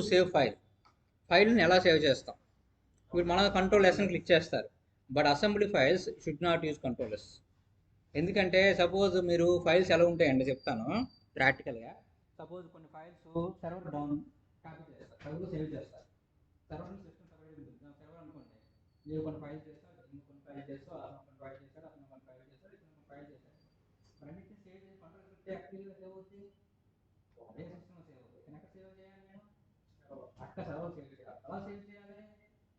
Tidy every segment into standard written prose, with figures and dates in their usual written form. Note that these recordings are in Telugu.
సేవ్ ఫైల్ని ఎలా సేవ్ చేస్తాం. ఇప్పుడు మన కంట్రోల్ ఎస్ అని క్లిక్ చేస్తారు, but assembly files should not use control yes. ఎందుకంటే సపోజ్ మీరు ఫైల్స్ ఎలా ఉంటాయండి చెప్తాను ప్రాక్టికల్గా. సపోజ్ కొన్ని ఫైల్స్ సర్వర్ డౌన్ కాపీ చేస్తారు, సర్వర్ సేవ్ చేస్తారు. సర్వర్ సిస్టమ్ సపరేట్ ఉంటుంది, సర్వర్ అనుకోండి. మీరు కొన్ని ఫైల్స్ చేస్తారు, కొన్ని ఫైల్ చేస్తారు, అతను కొన్ని ఫైల్ చేస్తారు, అతను కొన్ని ఫైల్ చేస్తారు, ఇతను కొన్ని ఫైల్ చేస్తారు. అన్నింటినీ సేవ్ చేసి కంట్రోల్ పెడితే యాక్టివ్గా సేవ్ అవుతుంది, ఒకటే సిస్టమ్ సేవ్ అవుతుంది. కనుక సేవ్ చేయాలి నేను అక్క సర్వర్ సేవ్ చేయాలి. అలా సేవ్ చేయాలి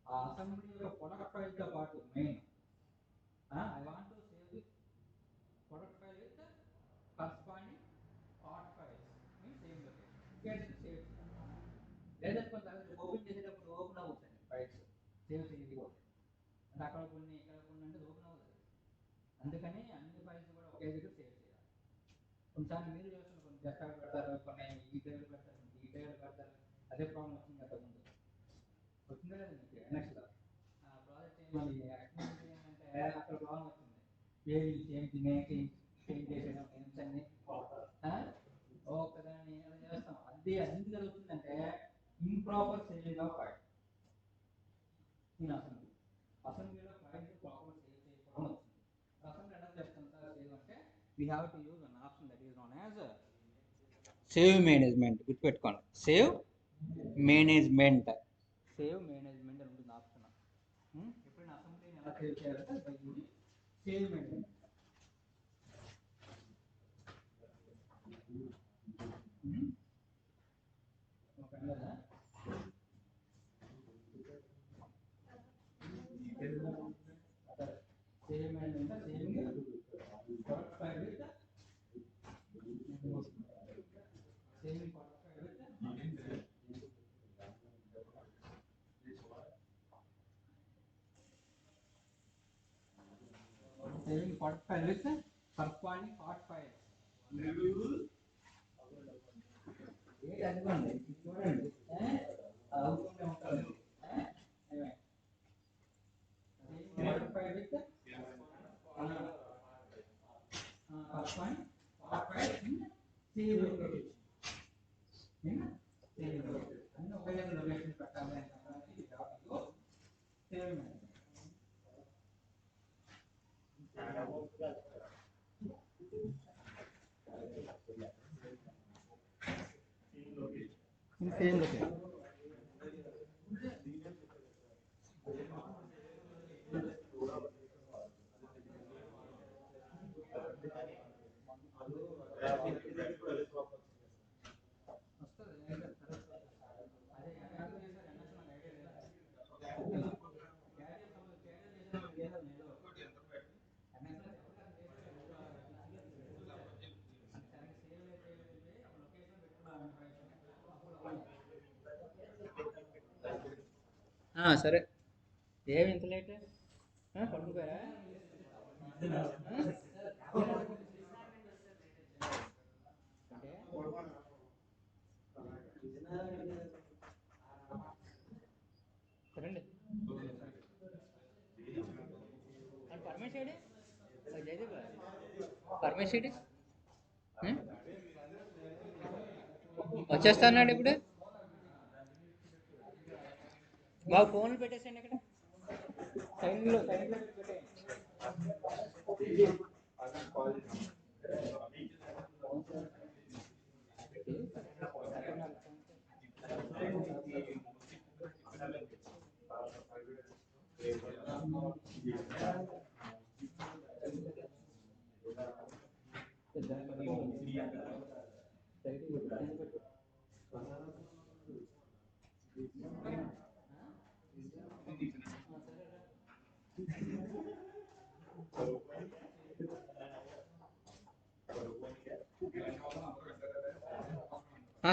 ఆ అసెంబ్లీ యొక్క ప్రొడక్ట్ ఫైల్తో పాటు main I want to save the product file with corresponding part files mean same location. Save చేయాలి. లేదా కొంత ఓపెన్ చేసేటప్పుడు ఓపెన్ అవుతుంది ఫైల్స్ సేవ్ చేయకపోతే, అంటే అక్కడ కొన్ని ఇక్కడ కొన్ని అంటే ఓపెన్ అవుతుంది. అందుకని అన్ని ఫైల్స్ కూడా ఒకే దగ్గర సేవ్ చేయాలి. కొన్నిసార్లు మీరు చేస్తున్న కొన్ని డెస్క్టాప్ పెడతారు, కొన్ని ఈ డ్రైవ్ పెడతారు, కొన్ని ఈ డ్రైవ్ పెడతారు. అదే ప్రాబ్లం వచ్చింది కదా ముందు, వచ్చిందా లేదా మీకు ఎన్ఎక్స్లో ప్రాజెక్ట్ మళ్ళీ యాక్టివిటీ అంటే అక్కడ ప్రాబ్లం వచ్చింది. పేరు చేంజ్ చేసేయడం, నేమ్స్ అన్ని ఒక్కదాన్ని అలా చేస్తాం. అది ఎందుకు జరుగుతుందంటే improper saving of file in అసెంబ్లీలో ఫైల్స్ ప్రాపర్ సేవ్ చేసుకోవడం వచ్చింది. అసెంబ్లీ ఎలా చేస్తాం సార్ సేవ్ అంటే we have to use an option that is known as save management. గుర్తుపెట్టుకోండి, సేవ్ మేనేజ్మెంట్. సేవ్ మేనేజ్మెంట్ అని ఉంటుంది ఆప్షన్. ఎప్పుడైనా అసెంబ్లీని ఎలా సేవ్ చేయాలంటే by using save management. Save management saving product file with saving product file with saving product file with corresponding part file. చూడండి అవుతూనే ఉంటుంది. Product file with corresponding part file in save location. అన్ని ఒకే లొకేషన్ పెట్టాలి అంటే సేవ్ మేనేజ్మెంట్. Same location. సరే, ఏమి ఇంత లేట్ పడుకుపోయారా? రండి పర్మిషన్ జయదీప్ పర్మిషన్ వచ్చేస్తా అన్నాడు. ఇప్పుడు బాబు ఫోన్లు పెట్టేసండి ఇక్కడ సైన్లో పెట్టేయండి.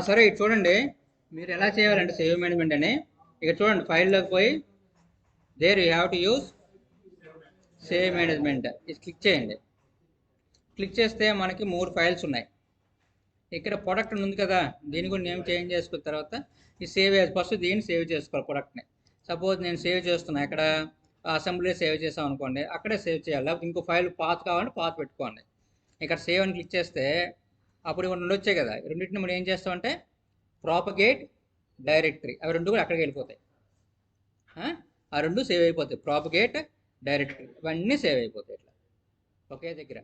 సరే, ఇటు చూడండి. మీరు ఎలా చేయాలంటే సేవ్ మేనేజ్మెంట్ అని ఇక్కడ చూడండి, ఫైల్లోకి పోయి there you have to use save management ఇది క్లిక్ చేయండి. క్లిక్ చేస్తే మనకి 3 ఫైల్స్ ఉన్నాయి. ఇక్కడ ప్రొడక్ట్ ఉంది కదా, దీని కూడా నేమ్ చేంజ్ చేసుకున్న తర్వాత ఈ సేవ్ ఫస్ట్ దీన్ని సేవ్ చేసుకోవాలి ప్రొడక్ట్ని. సపోజ్ నేను సేవ్ చేస్తున్నా, ఇక్కడ అసెంబ్లీ సేవ్ చేసాం అనుకోండి, అక్కడే సేవ్ చేయాలి. లేకపోతే ఇంకో ఫైల్ పాత్ కావాలంటే పాత్ పెట్టుకోండి. ఇక్కడ సేవ్ అని క్లిక్ చేస్తే అప్పుడు 2 వచ్చాయి కదా, రెండింటిని మనం ఏం చేస్తామంటే ప్రాపగేట్ డైరెక్టరీ, అవి రెండు కూడా అక్కడికి వెళ్ళిపోతాయి. ఆ రెండు సేవ్ అయిపోతాయి. ప్రాపగేట్, డైరెక్టరీ, ఇవన్నీ సేవ్ అయిపోతాయి ఇట్లా ఒకే దగ్గర.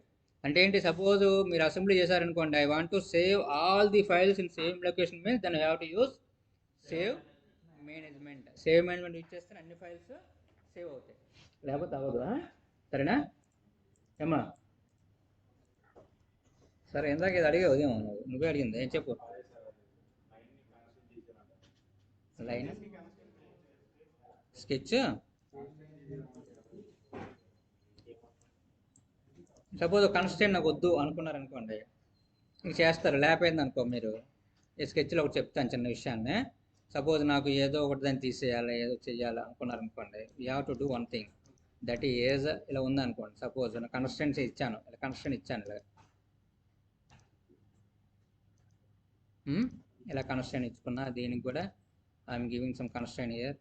అంటే ఏంటి, సపోజ్ మీరు అసెంబ్లీ చేశారనుకోండి, I want to save all the files in same location means then I have to use save management. Save management use చేస్తే అన్ని ఫైల్స్ సేవ్ అవుతాయి, లేకపోతే అవ్వదు. సరేనా ఏమ్మా? సరే, ఇందాక ఇది అడిగావు ఉదయం, నువ్వే అడిగింది, ఏం చెప్పు. లైన్ స్కెచ్ సపోజ్ కన్స్టెంట్ నాకు వద్దు అనుకున్నారనుకోండి, ఇంక చేస్తారు. లేకపోయింది అనుకో, మీరు ఈ స్కెచ్లో ఒకటి చెప్తాను చిన్న విషయాన్ని. సపోజ్ నాకు ఏదో ఒకటి దాన్ని తీసేయాలి, ఏదో చెయ్యాలి అనుకున్నారనుకోండి, you have to do one thing. That is ఇలా ఉందనుకోండి, సపోజ్ నేను కన్స్టెంట్స్ ఇచ్చాను, ఇలా కన్స్టెంట్ ఇచ్చాను, ఇలా కన్స్టెంట్ ఇచ్చుకున్నా, దీనికి కూడా I'm giving some constant here.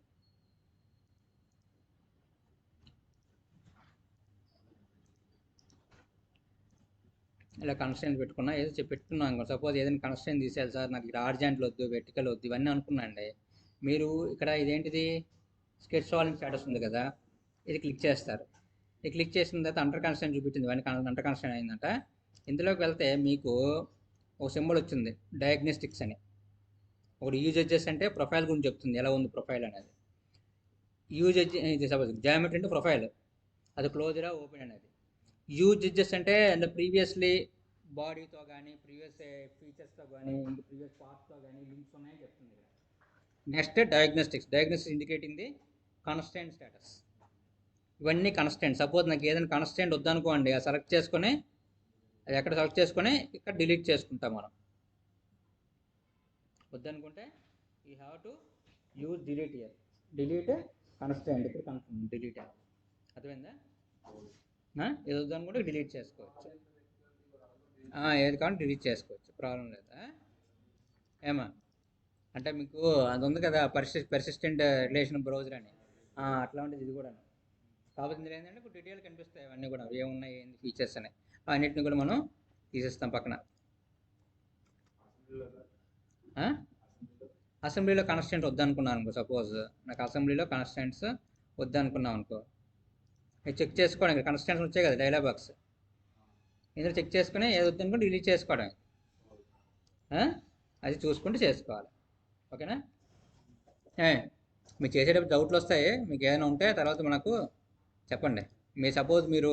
ఇలా కన్స్టెంట్ పెట్టుకున్నా, ఏదో పెట్టుకున్నాను అనుకో. సపోజ్ ఏదైనా కన్స్టెంట్ తీసేయాలి సార్, నాకు ఇక్కడ ఆర్జెంట్లు వద్దు, వెర్టికల్ వద్దు, ఇవన్నీ అనుకున్నాండి. మీరు ఇక్కడ ఇదేంటిది, స్కెచ్ సాల్వింగ్ స్టేటస్ ఉంది కదా, ఇది క్లిక్ చేస్తారు. ఇది క్లిక్ చేసిన తర్వాత అండర్ కన్స్టెంట్ చూపించింది, ఇవన్నీ అండర్ కన్స్టెంట్ అయిందంట. ఇందులోకి వెళ్తే మీకు ఒక సింబల్ వచ్చింది, డయాగ్నోస్టిక్స్ అని. ఒకటి యూజెస్ అంటే ప్రొఫైల్ గురించి చెప్తుంది, ఎలా ఉంది ప్రొఫైల్ అనేది. యూజెస్ ఇది సపోజ్ జామెట్రీ అంటే ప్రొఫైల్, అది క్లోజరా ఓపెన్ అనేది. యూజెస్ అంటే ప్రీవియస్లీ బాడీతో కానీ, ప్రీవియస్ ఫీచర్స్తో కానీ, ఇంక ప్రీవియస్ పార్ట్స్తో కానీ లింక్స్ ఉన్నాయని చెప్తుంది. Next diagnostics, diagnostics indicating the constant status. ఇవన్నీ కన్స్టెంట్. సపోజ్ నాకు ఏదైనా కన్స్టెంట్ వద్దనుకోండి, అది సెలెక్ట్ చేసుకొని, అది ఎక్కడ సెలెక్ట్ చేసుకొని ఇక్కడ డిలీట్ చేసుకుంటాం మనం. వద్దనుకుంటే you have to use delete here, delete constant, ఇక్కడ కన్స్టెంట్ డిలీట్. అర్థమైందా? ఏది వద్దనుకుంటే డిలీట్ చేసుకోవచ్చు, ఏది కావాలి డిలీట్ చేసుకోవచ్చు, ప్రాబ్లం లేదా ఏమా? అంటే మీకు అది ఉంది కదా, పర్సిస్టెంట్ రిలేషన్ బ్రౌజర్ అని, అట్లా ఉంటుంది ఇది కూడా. కాకపోతే ఇందులో ఏంటంటే ఇప్పుడు డీటెయిల్ కనిపిస్తాయి, అవన్నీ కూడా ఏమున్నాయి, ఏంటి ఫీచర్స్ అని, అన్నిటిని కూడా మనం తీసేస్తాం పక్కన. అసెంబ్లీలో కన్స్టెంట్ వద్దనుకున్నాను అనుకో, సపోజ్ నాకు అసెంబ్లీలో కన్స్టెంట్స్ వద్దనుకున్నాం అనుకో, మీరు చెక్ చేసుకోవడం, ఇక్కడ కన్స్టెంట్స్ వచ్చాయి కదా డైలాగ్ బాక్స్, ఇందులో చెక్ చేసుకుని ఏది వద్దనుకుంటే డిలీట్ చేసుకోవడం, అది చూసుకుంటూ చేసుకోవాలి. ఓకేనా? మీరు చేసేటప్పుడు డౌట్లు వస్తాయి, మీకు ఏమైనా ఉంటే తర్వాత మనకు చెప్పండి. మీరు సపోజ్ మీరు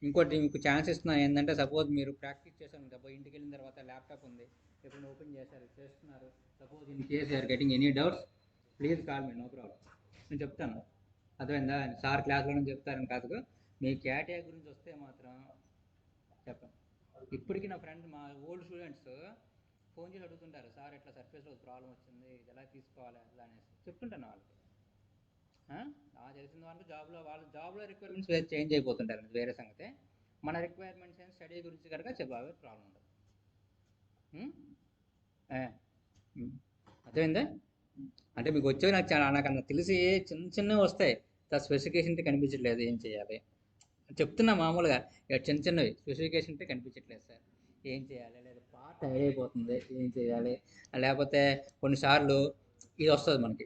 ఇంకోటి మీకు ఛాన్స్ ఇస్తున్నాను ఏంటంటే, సపోజ్ మీరు ప్రాక్టీస్ చేశారు, సపోజ్ ఇంటికి వెళ్ళిన తర్వాత ల్యాప్టాప్ ఉంది, ఎప్పుడు ఓపెన్ చేశారు, చేస్తున్నారు, suppose in case you're getting any doubts please call me, no problem, నేను చెప్తాను. అర్థమైందా? సార్ క్లాస్లో చెప్తారని కాదు, మీ కేటగిరీ గురించి వస్తే మాత్రం చెప్పండి. ఇప్పటికీ నా ఫ్రెండ్, మా ఓల్డ్ స్టూడెంట్స్ ఫోన్ చేసి అడుగుతుంటారు, సార్ ఇట్లా సర్ఫేస్లో ప్రాబ్లం వచ్చింది, ఇది ఎలా తీసుకోవాలి అట్లా అనేసి చెప్తుంటాను వాళ్ళకి. తెలిసిన వాళ్ళకి జాబ్లో రిక్వైర్మెంట్స్ వేరే చేంజ్ అయిపోతుంటారు, వేరే సంగతి. మన రిక్వైర్మెంట్స్ ఏం స్టడీ గురించి కనుక చెప్పాలి, ప్రాబ్లం ఉండదు. అర్థమైందా? అంటే మీకు వచ్చేవి నాకు తెలిసి చిన్న చిన్నవి వస్తాయి, స్పెసిఫికేషన్ కనిపించట్లేదు, ఏం చేయాలి చెప్తున్నా. మామూలుగా చిన్న చిన్నవి స్పెసిఫికేషన్ కనిపించట్లేదు సార్, ఏం చేయాలి, లేదా పార్ట్ అయిపోతుంది, ఏం చేయాలి, లేకపోతే కొన్నిసార్లు ఇది వస్తుంది మనకి,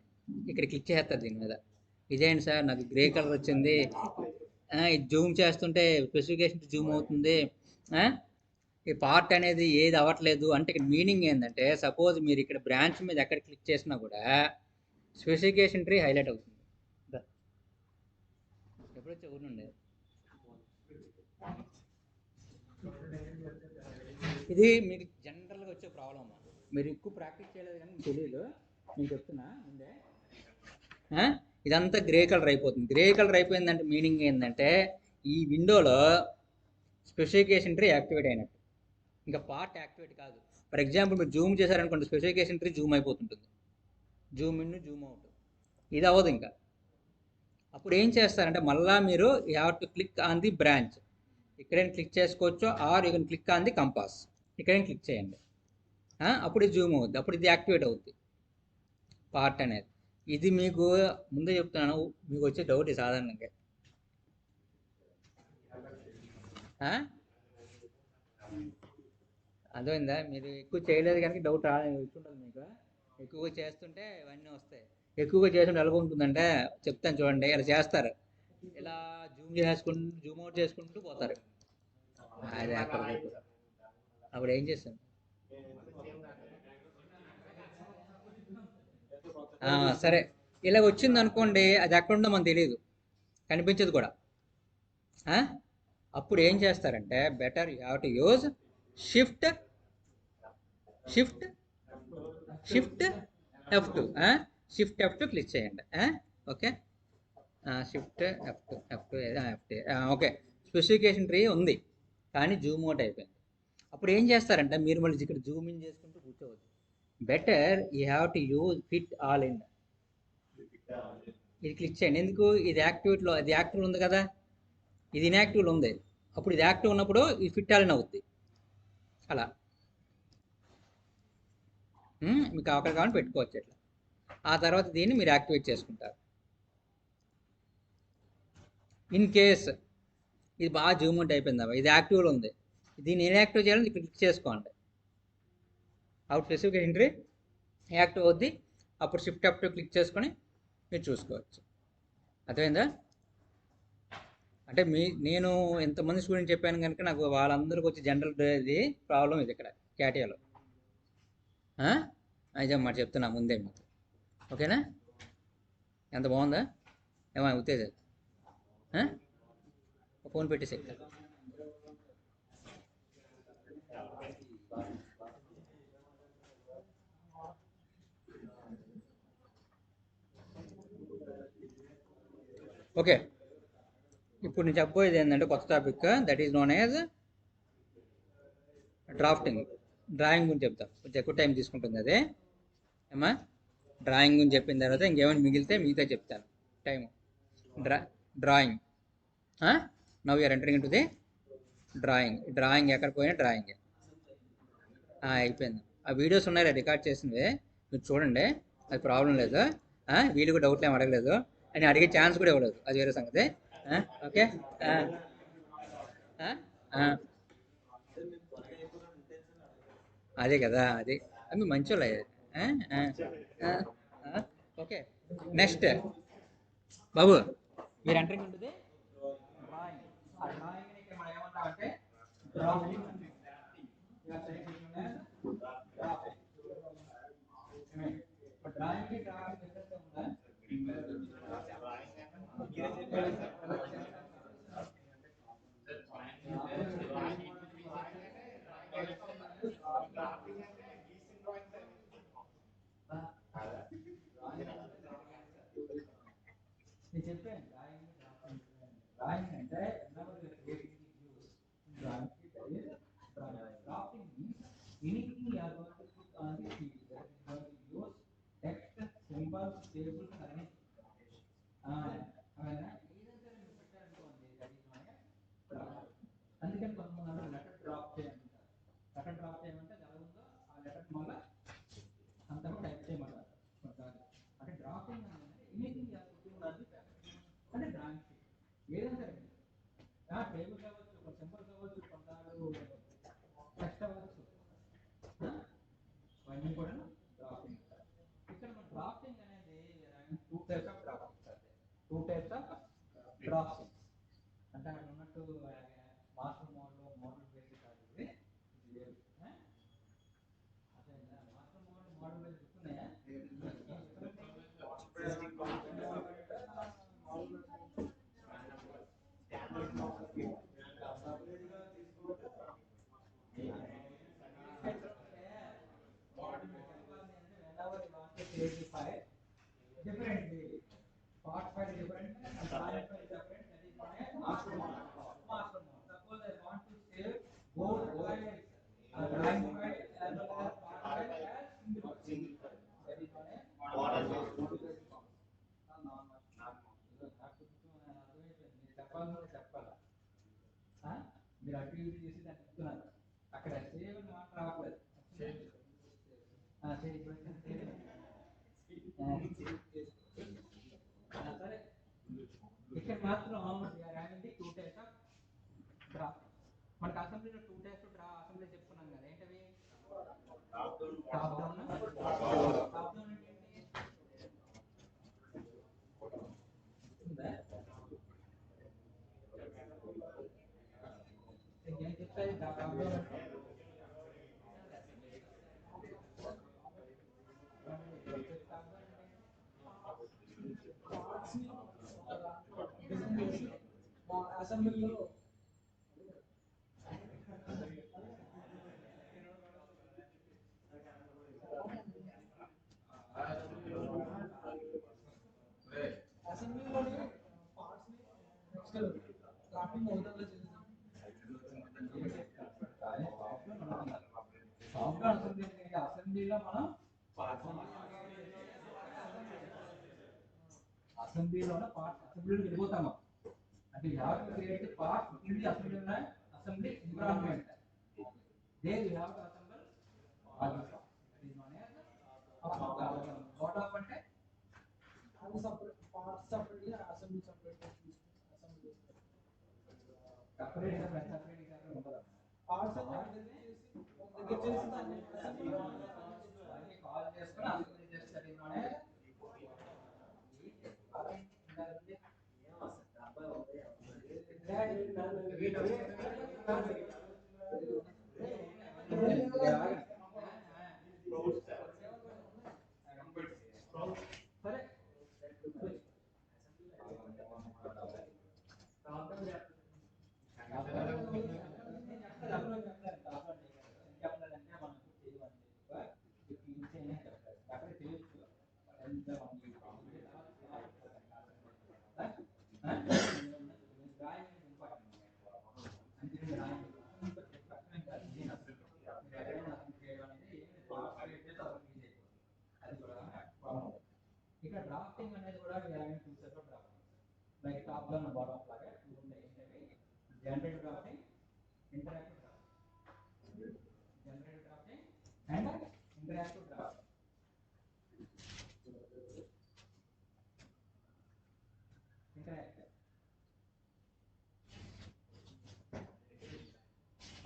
ఇక్కడ క్లిక్ చేస్తారు దీని మీద, ఇదేంటి సార్ నాకు గ్రే కలర్ వచ్చింది, ఇది జూమ్ చేస్తుంటే స్పెసిఫికేషన్ జూమ్ అవుతుంది, ఈ పార్ట్ అనేది ఏది అవ్వట్లేదు అంటే, ఇక్కడ మీనింగ్ ఏంటంటే, సపోజ్ మీరు ఇక్కడ బ్రాంచ్ మీద ఎక్కడ క్లిక్ చేసినా కూడా స్పెసిఫికేషన్ ట్రీ హైలైట్ అవుతుంది. ఎప్పుడొచ్చే ఊరు నుండి ఇది మీకు జనరల్గా వచ్చే ప్రాబ్లమ్, మీరు ఎక్కువ ప్రాక్టీస్ చేయలేదు కానీ మీకు తెలియదు, నేను చెప్తున్నా ముందే. ఇదంతా గ్రే కలర్ అయిపోతుంది. గ్రే కలర్ అయిపోయిందంటే మీనింగ్ ఏంటంటే, ఈ విండోలో స్పెసిఫికేషన్ ట్రీ యాక్టివేట్ అయినట్టు, ఇంకా పార్ట్ యాక్టివేట్ కాదు. ఫర్ ఎగ్జాంపుల్ మీరు జూమ్ చేశారనుకోండి, స్పెసిఫికేషన్ ట్రీ జూమ్ అయిపోతుంటుంది, జూమ్ ఇన్ జూమ్ అవుట్, ఇది అవ్వదు ఇంకా. అప్పుడు ఏం చేస్తారంటే, మళ్ళీ మీరు you have to click on the branch, ఇక్కడైనా క్లిక్ చేసుకోవచ్చు, or you can click on the compass, ఇక్కడైనా క్లిక్ చేయండి, అప్పుడు ఇది జూమ్ అవుద్ది, అప్పుడు ఇది యాక్టివేట్ అవుద్ది పార్ట్ అనేది. ఇది మీకు ముందే చెప్తున్నాను, మీకు వచ్చే డౌట్ సాధారణంగా. అర్థమైందా? మీరు ఎక్కువ చేయలేదు కనుక డౌట్ ఉంటుంది మీకు, ఎక్కువగా చేస్తుంటే ఇవన్నీ వస్తాయి. ఎక్కువగా చేస్తుంటే ఎలా ఉంటుందంటే చెప్తాను చూడండి, ఇలా చేస్తారు, ఇలా జూమ్ చేసుకుంటూ జూమ్ అవుట్ చేసుకుంటూ పోతారు. అది అక్కడ అప్పుడు ఏం చేస్తాను. ఆ, సరే, ఇలా వచ్చింది అనుకోండి, అది ఎక్కడ ఉందో మనకు తెలియదు, కనిపించదు కూడా. ఆ? అప్పుడు ఏం చేస్తారంటే better you have to use shift shift shift F2. Shift F2 click చేయండి. Okay, shift F2 F2 okay. Specification tree ఉంది కానీ జూమ్ అవుట్ అయిపోయింది. అప్పుడు ఏం చేస్తారంటే మీరు మళ్ళీ ఇక్కడ జూమ్ ఇన్ చేసుకుంటూ కూర్చోవద్దు. Better you have to use fit all in. ఇది క్లిక్ చేయండి. ఎందుకు? ఇది యాక్టివేట్లో, అది యాక్టివ్ ఉంది కదా, ఇది ఇన్యాక్టివ్లో ఉంది. అప్పుడు ఇది యాక్టివ్ ఉన్నప్పుడు ఇది ఫిట్ ఆల్ ఇన్ అవుద్ది. అలా మీకు అక్కడ కావాలని పెట్టుకోవచ్చు ఇట్లా. ఆ తర్వాత దీన్ని మీరు యాక్టివేట్ చేసుకుంటారు. ఇన్ కేస్ ఇది బాగా జూమ్ అవుట్ అయిపోయిందా, ఇది యాక్టివ్లో ఉంది, దీన్ని ఇన్యాక్టివ్ చేయాలని ఇక్కడ క్లిక్ చేసుకోండి. అవుట్ స్పెసిఫికేషన్ ట్రీ యాక్టివ్ అవుద్ది. అప్పుడు షిఫ్ట్ F2 క్లిక్ చేసుకొని మీరు చూసుకోవచ్చు. అర్థమైందా? అంటే నేను ఎంతమంది స్టూడెంట్ చెప్పాను కనుక నాకు వాళ్ళందరికీ వచ్చి జనరల్ ఇది ప్రాబ్లం ఇది ఇక్కడ క్యాటియాలో. అయితే మాట చెప్తున్నా ముందే మీకు. ఓకేనా? ఎంత బాగుందా? ఏమో ఉత్తేజ ఫోన్ పెట్టేసి. ఓకే, ఇప్పుడు నేను చెప్పబోయేది ఏంటంటే కొత్త topic, that is known as drafting. Drawing గురించి చెప్తాం, కొంచెం ఎక్కువ టైం తీసుకుంటుంది అదే. ఏమా, డ్రాయింగ్ గురించి చెప్పిన తర్వాత ఇంకేమైనా మిగిలితే మిగతా చెప్తాను time. Drawing. Now you're entering in to the drawing ఎక్కడ పోయినా డ్రాయింగ్ అయిపోయింది. ఆ వీడియోస్ ఉన్నాయి రికార్డ్ చేసినవి, మీరు చూడండి, అది ప్రాబ్లం లేదు. వీళ్ళు కూడా డౌట్లు ఏమి అడగలేదు అని అడిగే ఛాన్స్ కూడా ఇవ్వలేదు, అది వేరే సంగతి. ఓకే, అదే కదా, అది అవి మంచి ఓకే. నెక్స్ట్ బాబు, మీరు ఎంటరింగ్ ఉంటుంది డ్రాయింగ్. ఆ డ్రాయింగ్ ఇక్కడ మనం ఏమంటామంటే డ్రాఫ్టింగ్. డ్రాయింగ్ నేను చెప్పాను డ్రాయింగ్ అంటే drafting means anything you are going to put on the sheet, that is going to use text, symbols, tables అన్ని అవన్నీ ఏదైతే మీరు పెట్టారనుకోండి, దట్ ఈస్ మై డ్రాఫ్ట్. అందుకని కొంతమంది లెటర్ డ్రాప్ చేయాలంటారు. లెటర్ డ్రాప్ చేయమంటే అది ఎలా ఉందో ఆ లెటర్ మళ్ళీ అంతా టైప్ చేయమంటారు. అంటే డ్రాఫ్టింగ్ అంటే anything you are putting on the paper, అంటే డ్రాయింగ్ షీట్ ఏదైనా సరే, టేబుల్ కావచ్చు, ఒక సింబల్ కావచ్చు, కొంటారు టెక్స్ట్ అవ్వచ్చు, అవన్నీ కూడా డ్రాఫ్టింగ్. ఇక్కడ మన డ్రాఫ్టింగ్ అనేది టూ టైప్స్ ఆఫ్ డ్రాఫ్టింగ్. అంటే అక్కడ ఉన్నట్టు మాస్టర్ మోడల్, మోడల్ బేస్డ్ కాదు ఇది. అదే మాస్టర్ మోడల్, మోడల్ బేస్డ్ చెప్తున్నాయా? differently. Part file different and drawing file different. That is known as master mode. Master mode. Suppose I want to save both files, drawing file as well as part file as single file. That is known as model. చెప్పాలి మీరు యాక్టివిటీ చేసి దాన్ని చెప్తున్నారు, అక్కడ సేవ్ అని మాట రావట్లేదు. సరే, ఇక్కడ మాత్రం టూ టైప్స్ ఆఫ్ డ్రాఫ్ట్. మనకు అసెంబ్లీలో టూ టైప్స్ ఆఫ్ అసెంబ్లీ చెప్పుకున్నాం కదా, ఏంటవి? టాప్ డౌన్, అసెంబ్లీలో అసెంబ్లీలోని పార్ట్స్ నెక్స్ట్ డ్రాఫ్టింగ్ అవుతుందో సాఫ్ట్వేర్ అసెంబ్లీలో మనం అసెంబ్లీలోనే పార్ట్ అసెంబ్లీకి వెళ్ళిపోతాము అంటే you have to create part in the assembly environment there you have to assemble all this is known as what of అంటే అది separate part separately assembly separate assembly separate ఉండదు పార్ట్స్ అన్ని దగ్గర చేసి దాన్ని అసెంబ్లీలో కాల్ చేసుకొని అసెంబ్లీ చేస్తారు నోన్ ఇక్కడ డ్రాఫ్టింగ్ అనేది కూడా చూసారు లైక్ టాప్ డౌన్ బాటమ్ లాగా ఏంటంటే generative drafting interactive drafting generative drafting and interactive drafting interactive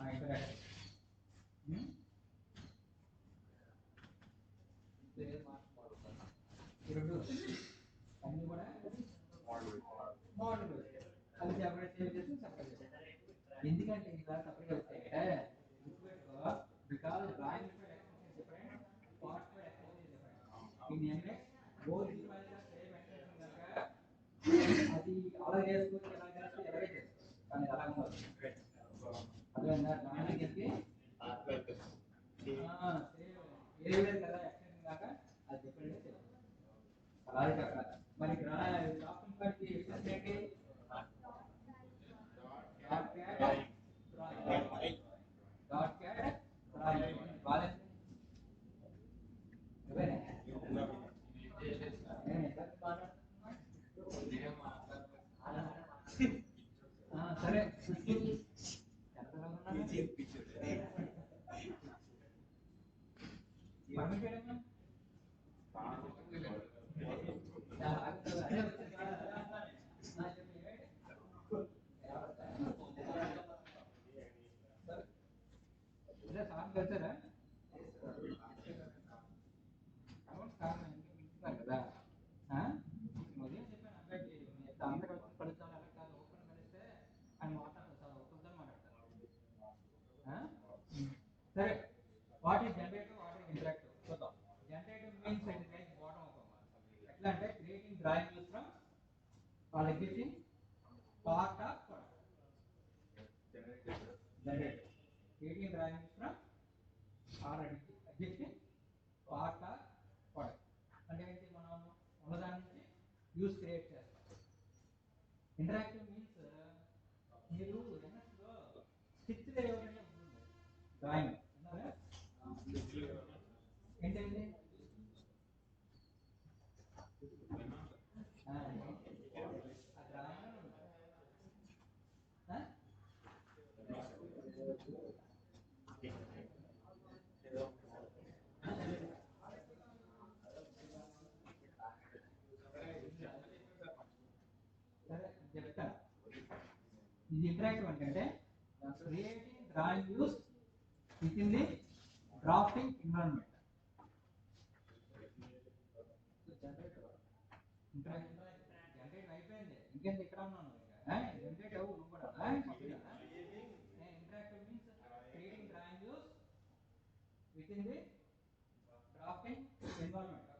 interactive రెండు అన్ని కూడా మోడల్ అది సెపరేట్ చేసి సెపరేట్ చేస్తారు ఎందుకంటే ఇలా సెపరేట్ అవుతాయంటే because drawing different part different in MS both same extension కనుక అది అలా చేసుకుని ఇలా చేస్తే ఎలాగే చేస్తారు కానీ అలా ఉండదు అదే డ్రాయింగ్కి సేమ్ ఏ లేదు కదా ఎక్స్టెన్షన్ కాక అది డిఫరెంట్ చేస్తారు అలాగే అక్కడ మరి డాక్యుమెంట్ పైకి ఏంటి డాట్ క్యాట్ బాలెన్స్ సరే సార్ కలిసారా కదా ఉదయం చెప్పాను అబ్బాయికి అంతా కలిసి కలుద్దాం ఎలా కాదు ఓపెన్ కలిస్తే ఆయన మాట్లాడతారు సార్ ఒకరితో మాట్లాడతారు సరే what is generative what is interactive చూద్దాం generative means it like bottom of ఎట్లా అంటే క్రియేటింగ్ డ్రాయింగ్ యూస్ ఫ్రమ్ వాళ్ళ existing part of generative creating drawings from already existing part of product అంటే ఏంటి మనం ఉన్నదాని నుంచి యూస్ క్రియేట్ చేస్తాం ఇంటరాక్టివ్ మీన్స్ మీరు ఎంఎస్ లో స్కెచ్ వేయమని ఉంటుంది డ్రాయింగ్ ఏంటండి ఆ డ్రాయింగ్ చెప్తా ఇది ఇంటరాక్టివ్ అంటే creating drawing use with in the drafting environment generate అయిపోయింది ఇంకేంటి ఇక్కడ ఉన్నాను జనరేట్ అవ్వు నువ్వు కూడా interactive means creating drawing use with in the drafting environment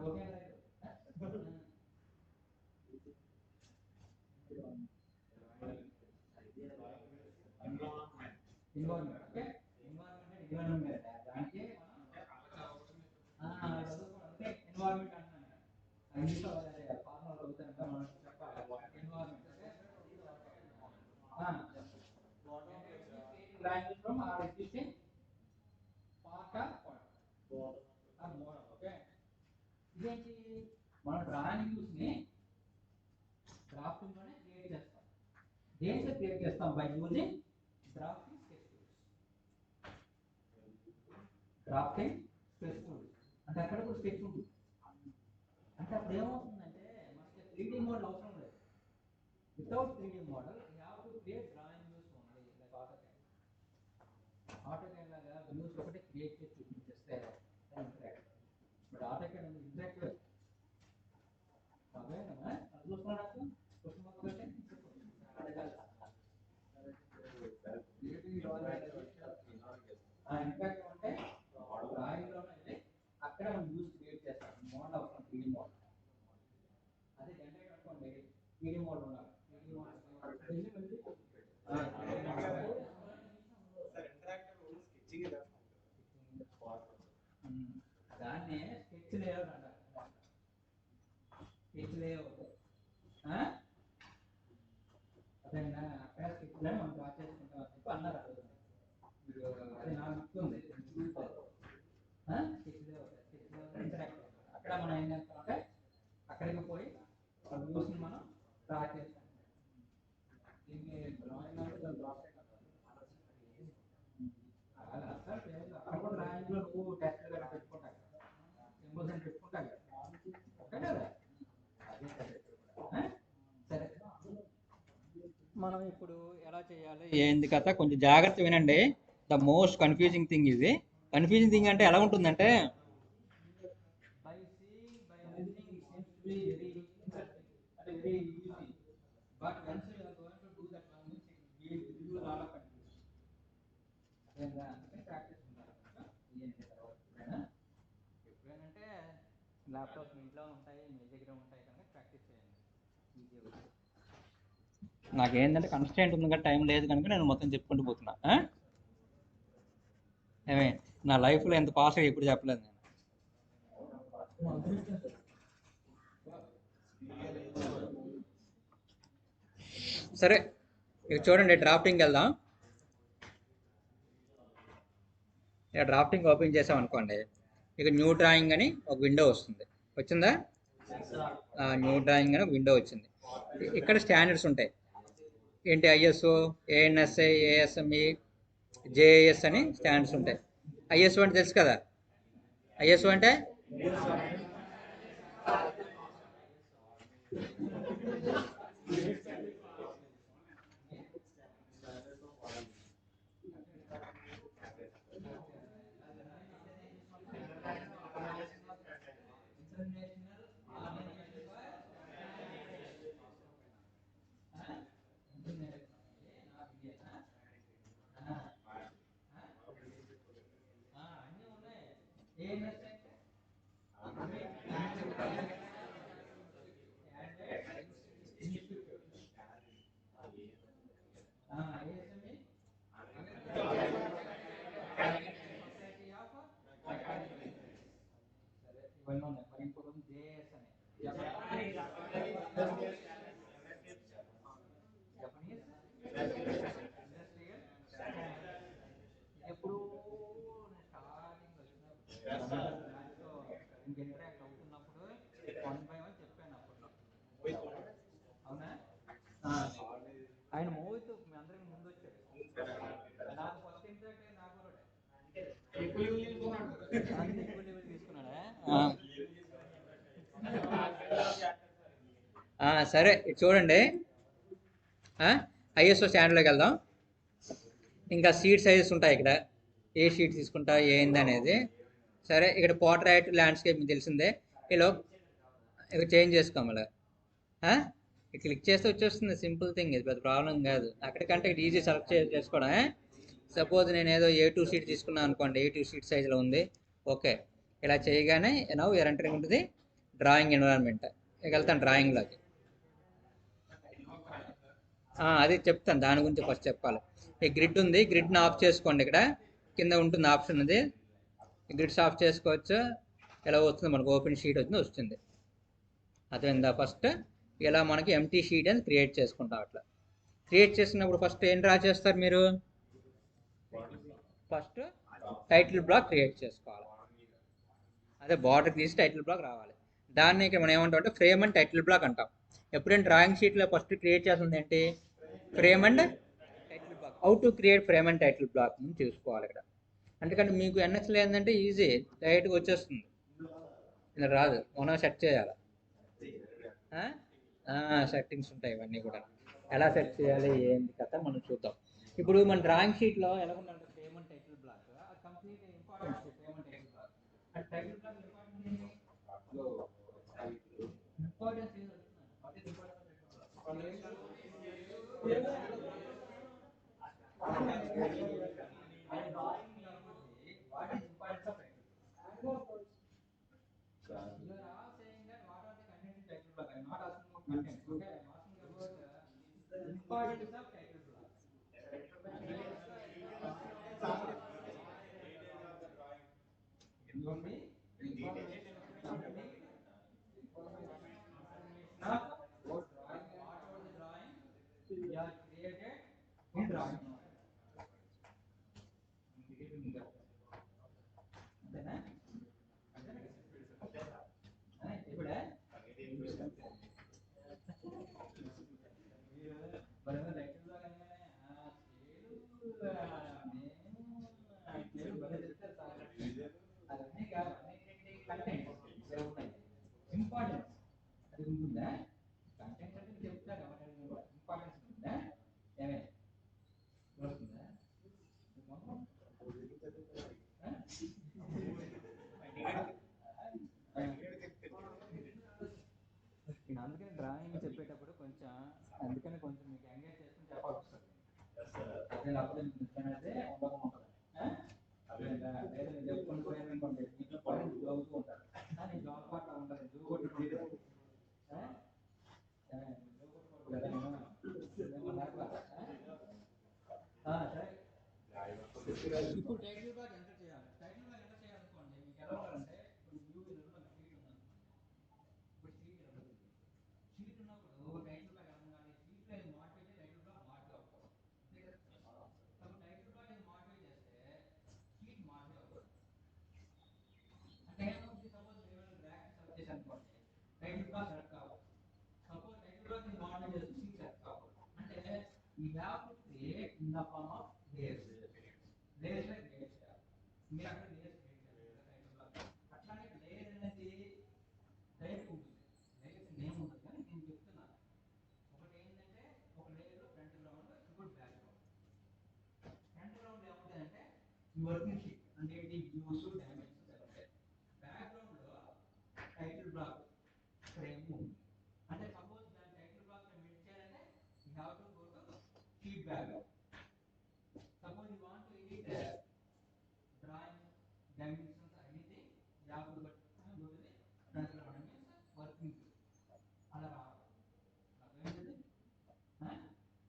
okay okay environment. Okay, environment దానికి మనం చదువుకోవాలి. ఎన్విరాన్మెంట్ అంటున్నాను ఇంగ్లీష్లో ఫార్ములా చదువుతాను కదా, మనం చెప్పాలి environment. Language from our existing part of model. Okay, ఇదేంటి మన డ్రాయింగ్ ని డ్రాఫ్టింగ్ లోనే క్రియేట్ చేస్తాం. దేంట్లో క్రియేట్ చేస్తాం? By using drafting sketch tools. Drafting sketch tools అంటే అక్కడ కూడా స్కెచ్ ఉంటుంది. అంటే అప్పుడు ఏమవుతుందంటే మనకి 3D మోడల్ అవసరం లేదు. Without 3D model you have to create drawing views only. Like AutoCAD లాగా వ్యూస్ ఒకటి క్రియేట్ చేసి చూపించేస్తే ఇంటరాక్ట్. బట్ ఆటోకేడ్ అనేది ఇంటరాక్టివ్. అదేనా అది చూసుకోవడానికి క్వశ్చన్ మార్క్ అంటే ఇంటరాక్టివ్ అంటే డ్రాయింగ్ లోనే అక్కడ మనం వ్యూస్ క్రియేట్ చేస్తాం. మోడల్ అవసరం 3D మోడల్. అదే జనరేట్ అనుకోండి 3D మోడల్ ఉండాలి. 3D మోడల్ దాన్నే స్కెచ్ లేఅవుట్ అంటారు. స్కెచ్ లేఅవుట్ అదేనా అక్కడ స్కెచ్ లో మనం డ్రా చేసుకుంటాం అని చెప్పి అన్నారు. అది నాకు గుర్తుంది. స్కెచ్ లేఅవుట్ ఇంటరాక్ట్ అక్కడ మనం ఏం చేస్తామంటే అక్కడికి పోయి వ్యూస్ ని మనం డ్రా చేస్తాం. దీన్ని డ్రాయింగ్ అంటే దాని డ్రా అక్కడ కూడా డ్రాయింగ్ లో నువ్వు టెస్ట్ పెట్టుకుంటా సింబల్స్ అని పెట్టుకుంటా ఓకే కదా. సరే మనం ఇప్పుడు ఎలా చేయాలి ఏంది కథ కొంచెం జాగ్రత్త వినండి. ద మోస్ట్ కన్ఫ్యూజింగ్ థింగ్ ఇది. కన్ఫ్యూజింగ్ థింగ్ అంటే ఎలా ఉంటుందంటే by seeing by listening it seems to be very interesting and very easy, but once you are going to do that one means it will give you a lot of confusion. అదేనా అంటే ప్రాక్టీస్ ఉండాలి. ఏంటి తర్వాత ఎప్పుడైనా ల్యాప్టాప్ మీ ఇంట్లో ఉంటాయి, మీ దగ్గర ఉంటాయి కనుక ప్రాక్టీస్ చేయండి. ఈజీగా నాకేంటంటే కన్స్టెంట్ ఉంది కదా, టైం లేదు కనుక నేను మొత్తం చెప్పుకుంటూ పోతున్నా. ఏమే నా లైఫ్లో ఎంత పాస్గా ఎప్పుడు చెప్పలేదు నేను. సరే ఇక చూడండి, డ్రాఫ్టింగ్కి వెళ్దాం. ఇక డ్రాఫ్టింగ్ ఓపెన్ చేసాం అనుకోండి, ఇక న్యూ డ్రాయింగ్ అని ఒక విండో వస్తుంది. వచ్చిందా? న్యూ డ్రాయింగ్ అని ఒక విండో వచ్చింది. ఇక్కడ స్టాండర్డ్స్ ఉంటాయి. ఏంటి? ఐఎస్ఓ, ఏఎన్ఎస్ఐ, ఏఎస్ఎంఈ, జేఏఎస్ అని స్టాండర్డ్స్ ఉంటాయి. ఐఎస్ఓ అంటే తెలుసు కదా. ఐఎస్ఓ అంటే ఎప్పుడు స్టార్టింగ్ వచ్చినప్పుడు ఇంటరాక్ట్ అవుతున్నప్పుడు 1 by 1 చెప్పాను అప్పట్లో. అవునా? ఆయన మూవీతో మీ అందరికి ముందు వచ్చాడు. నాకు ఫస్ట్ ఇంటరాక్ట్ అయ్యి నాకు కూడా తీసుకున్నాడా? సరే చూడండి, ఐఎస్ఓ స్టాండర్డ్లోకి వెళ్దాం. ఇంకా షీట్ సైజెస్ ఉంటాయి. ఇక్కడ ఏ షీట్ తీసుకుంటా ఏంది అనేది. సరే ఇక్కడ పోర్ట్రైట్, ల్యాండ్స్కేప్ మీకు తెలిసిందే. ఇలా ఇక్కడ చేంజ్ చేసుకోమలా క్లిక్ చేస్తే వచ్చేస్తుంది. సింపుల్ థింగ్, ఇది పెద్ద ప్రాబ్లం కాదు. అక్కడికంటే ఇక్కడ ఈజీ సెలెక్ట్ చేసుకోవడం. సపోజ్ నేను ఏదో A2 షీట్ తీసుకున్నాను అనుకోండి, A2 షీట్ సైజులో ఉంది. ఓకే, ఇలా చేయగానే నౌ యూఆర్ ఎంటరింగ్ ఉంటుంది డ్రాయింగ్ ఎన్విరాన్మెంట్. ఇక వెళ్తాను డ్రాయింగ్లోకి. అది చెప్తాను, దాని గురించి ఫస్ట్ చెప్పాలి. ఈ గ్రిడ్ ఉంది, గ్రిడ్ని ఆఫ్ చేసుకోండి. ఇక్కడ కింద ఉంటుంది ఆప్షన్ అది, గ్రిడ్స్ ఆఫ్ చేసుకోవచ్చు. ఎలా వస్తుంది మనకు ఓపెన్ షీట్ వస్తుంది. అదేందా ఫస్ట్ ఇలా మనకి ఎంటీ షీట్ అని క్రియేట్ చేసుకుంటాం. అట్లా క్రియేట్ చేసినప్పుడు ఫస్ట్ ఏం డ్రా చేస్తారు మీరు? ఫస్ట్ టైటిల్ బ్లాక్ క్రియేట్ చేసుకోవాలి. అదే బార్డర్ తీసి టైటిల్ బ్లాక్ రావాలి. దాన్ని ఇక్కడ మనం ఏమంటాం అంటే ఫ్రేమ్ అండ్ టైటిల్ బ్లాక్ అంటాం. ఎప్పుడైనా డ్రాయింగ్ షీట్లో ఫస్ట్ క్రియేట్ చేస్తుంది ఏంటి? Frame and title block. How to create frame and title block చూసుకోవాలి ఇక్కడ. అందుకని మీకు ఎన్ఎక్స్లో ఏంటంటే ఈజీ, డైరెక్ట్గా వచ్చేస్తుంది. ఇలా రాదు, మనం సెట్ చేయాలి. సెట్టింగ్స్ ఉంటాయి, ఇవన్నీ కూడా ఎలా సెట్ చేయాలి ఏంటి కథ మనం చూద్దాం. ఇప్పుడు మన డ్రాయింగ్ షీట్లో ఎలా ఉండాలంటే frame and title block complete important. Frame and title block and title block importance అది ఉంటుందా? కంటెంట్ అంటే చెప్తారు ఇంపార్టెన్స్ ఉంటుందా? ఏమే వస్తుందా? అందుకని డ్రాయింగ్ చెప్పేటప్పుడు కొంచెం మీకు ఎంగేజ్ చేసుకుని చెప్పాల్సి వస్తుంది. అదే అప్పుడు అదే ఉండకుండా చెప్పుకుంటూ పోయారనుకోండి, ఇంట్లో పని చదువుతూ ఉంటారు. కానీ జాబ్ పాట ఉంటుంది, ఇప్పుడు టైటిల్ బ్లాక్ ఎంటర్ చేయాలి. టైటిల్ బ్లాక్ ఎంటర్ చేయాలనుకోండి, మీకు ఎలా ఉండాలంటే షీట్ ఉన్నప్పుడు టైటిల్ బ్లాక్ ఎలా ఉండాలి? షీట్ లో మోడిఫై టైటిల్ బ్లాక్ మోడిఫై అవుతుంది. టైటిల్ బ్లాక్ మోడిఫై చేస్తే షీట్ మోడిఫై అవుతుంది. అంటే ఏమవుతుంది? సపోజ్ మీరు బ్లాక్ సెలెక్ట్ చేసి అనుకోండి, టైటిల్ బ్లాక్ సెలెక్ట్ కావాలి. సపోజ్ టైటిల్ బ్లాక్ మోడిఫై చేస్తే షీట్ సెలెక్ట్ కావాలి. అంటే ఈ have to create in the form of layers. Layers లో క్రియేట్ చేయాలి. మీరు అక్కడ లేయర్స్ క్రియేట్ చేయాలి టైటిల్ బ్లాక్. అట్లానే లేయర్ అనేది డైరెక్ట్ ఉంటుంది, లేయర్స్ నేమ్ ఉంటుంది. కానీ నేను చెప్తున్నాను, ఒకటి ఏంటంటే ఒక లేయర్ లో ఫ్రంట్ గ్రౌండ్, ఇంకోటి బ్యాక్ గ్రౌండ్. ఫ్రంట్ గ్రౌండ్ ఏముంటుందంటే వర్కింగ్ షీట్ అంటే ఏంటి? వ్యూస్, డైమెన్షన్స్ ఎలా ఉంటాయి. బ్యాక్ గ్రౌండ్ లో టైటిల్ బ్లాక్ ఫ్రేమ్ ఉంది. అంటే సపోజ్ దాని టైటిల్ బ్లాక్ మెయిన్ చేయాలంటే you have to go to sheet back ground. Suppose you want to edit drawing dimensions or anything, you have to go to the front ground means working view. అలా రావాలి. అర్థమైంది?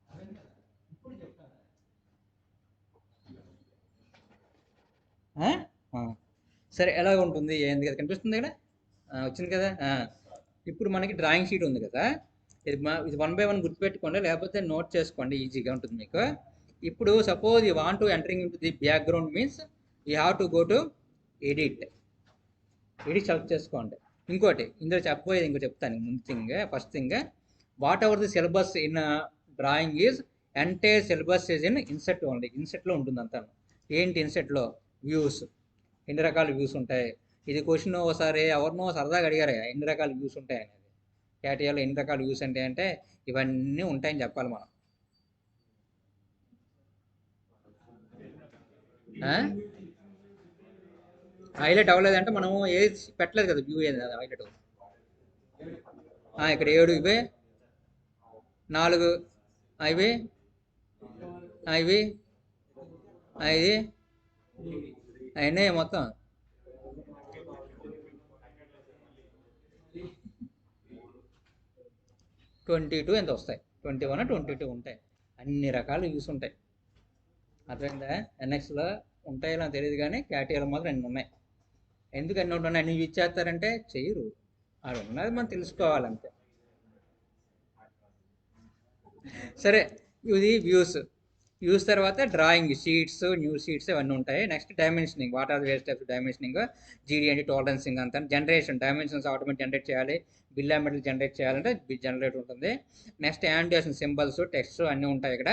అర్థం కదా? ఇప్పుడు చెప్తాను. సరే, ఎలాగ ఉంటుంది ఏంది కదా కనిపిస్తుంది ఇక్కడ, వచ్చింది కదా. ఇప్పుడు మనకి డ్రాయింగ్ షీట్ ఉంది కదా, ఇది 1 by 1 గుర్తుపెట్టుకోండి, లేకపోతే నోట్ చేసుకోండి, ఈజీగా ఉంటుంది మీకు. ఇప్పుడు suppose you want to entering in to the background means you have to go to edit select చేసుకోండి. ఇంకోటి ఇందులో చెప్పబోయేది ఇంకో చెప్తాను. ముందు thing, first thing, whatever the syllabus in drawing is entire syllabus is in inset only. ఇన్సెట్లో ఉంటుంది అంతా. ఏంటి ఇన్సెట్లో? వ్యూస్. ఎన్ని రకాల వ్యూస్ ఉంటాయి? ఇది క్వశ్చన్ ఒకసారి ఎవరినో సరదాగా అడిగారు, ఎన్ని రకాల వ్యూస్ ఉంటాయి అనేది. క్యాటియాలో ఎన్ని రకాల వ్యూస్ అంటే ఇవన్నీ ఉంటాయని చెప్పాలి మనం. హైలైట్ అవ్వలేదంటే మనం ఏది పెట్టలేదు కదా, వ్యూ ఏది హైలైట్. ఇక్కడ 7 ఇవే, 4 ఇవి, 5 అవన్నీ మొత్తం 22 ఎంత వస్తాయి, 21, 22 ఉంటాయి. అన్ని రకాల వ్యూస్ ఉంటాయి. అర్థమైందా? ఎన్ఎక్స్లో ఉంటాయో నాకు తెలియదు కానీ క్యాటీఎల్ మాత్రం అన్ని ఉన్నాయి. ఎందుకు అన్ని ఉంటున్నాయి, అన్ని యూజ్ చేస్తారంటే చెయ్యరు. అది ఉన్నది మనం తెలుసుకోవాలంతే. సరే, ఇది వ్యూస్ తర్వాత డ్రాయింగ్ షీట్స్, న్యూ షీట్స్ ఇవన్నీ ఉంటాయి. Next dimensioning. What are various types dimensioning? GD అంటే టాలరెన్సింగ్ అంతా. జనరేషన్, డైమెన్షన్స్ ఆటోమేటిక్ జనరేట్ చేయాలి. బిల్ ఆఫ్ మెటీరియల్ జనరేట్ చేయాలంటే బిల్ జనరేట్ ఉంటుంది. నెక్స్ట్ యాండేషన్, సింబల్స్, టెక్స్ట్ అన్నీ ఉంటాయి ఇక్కడ.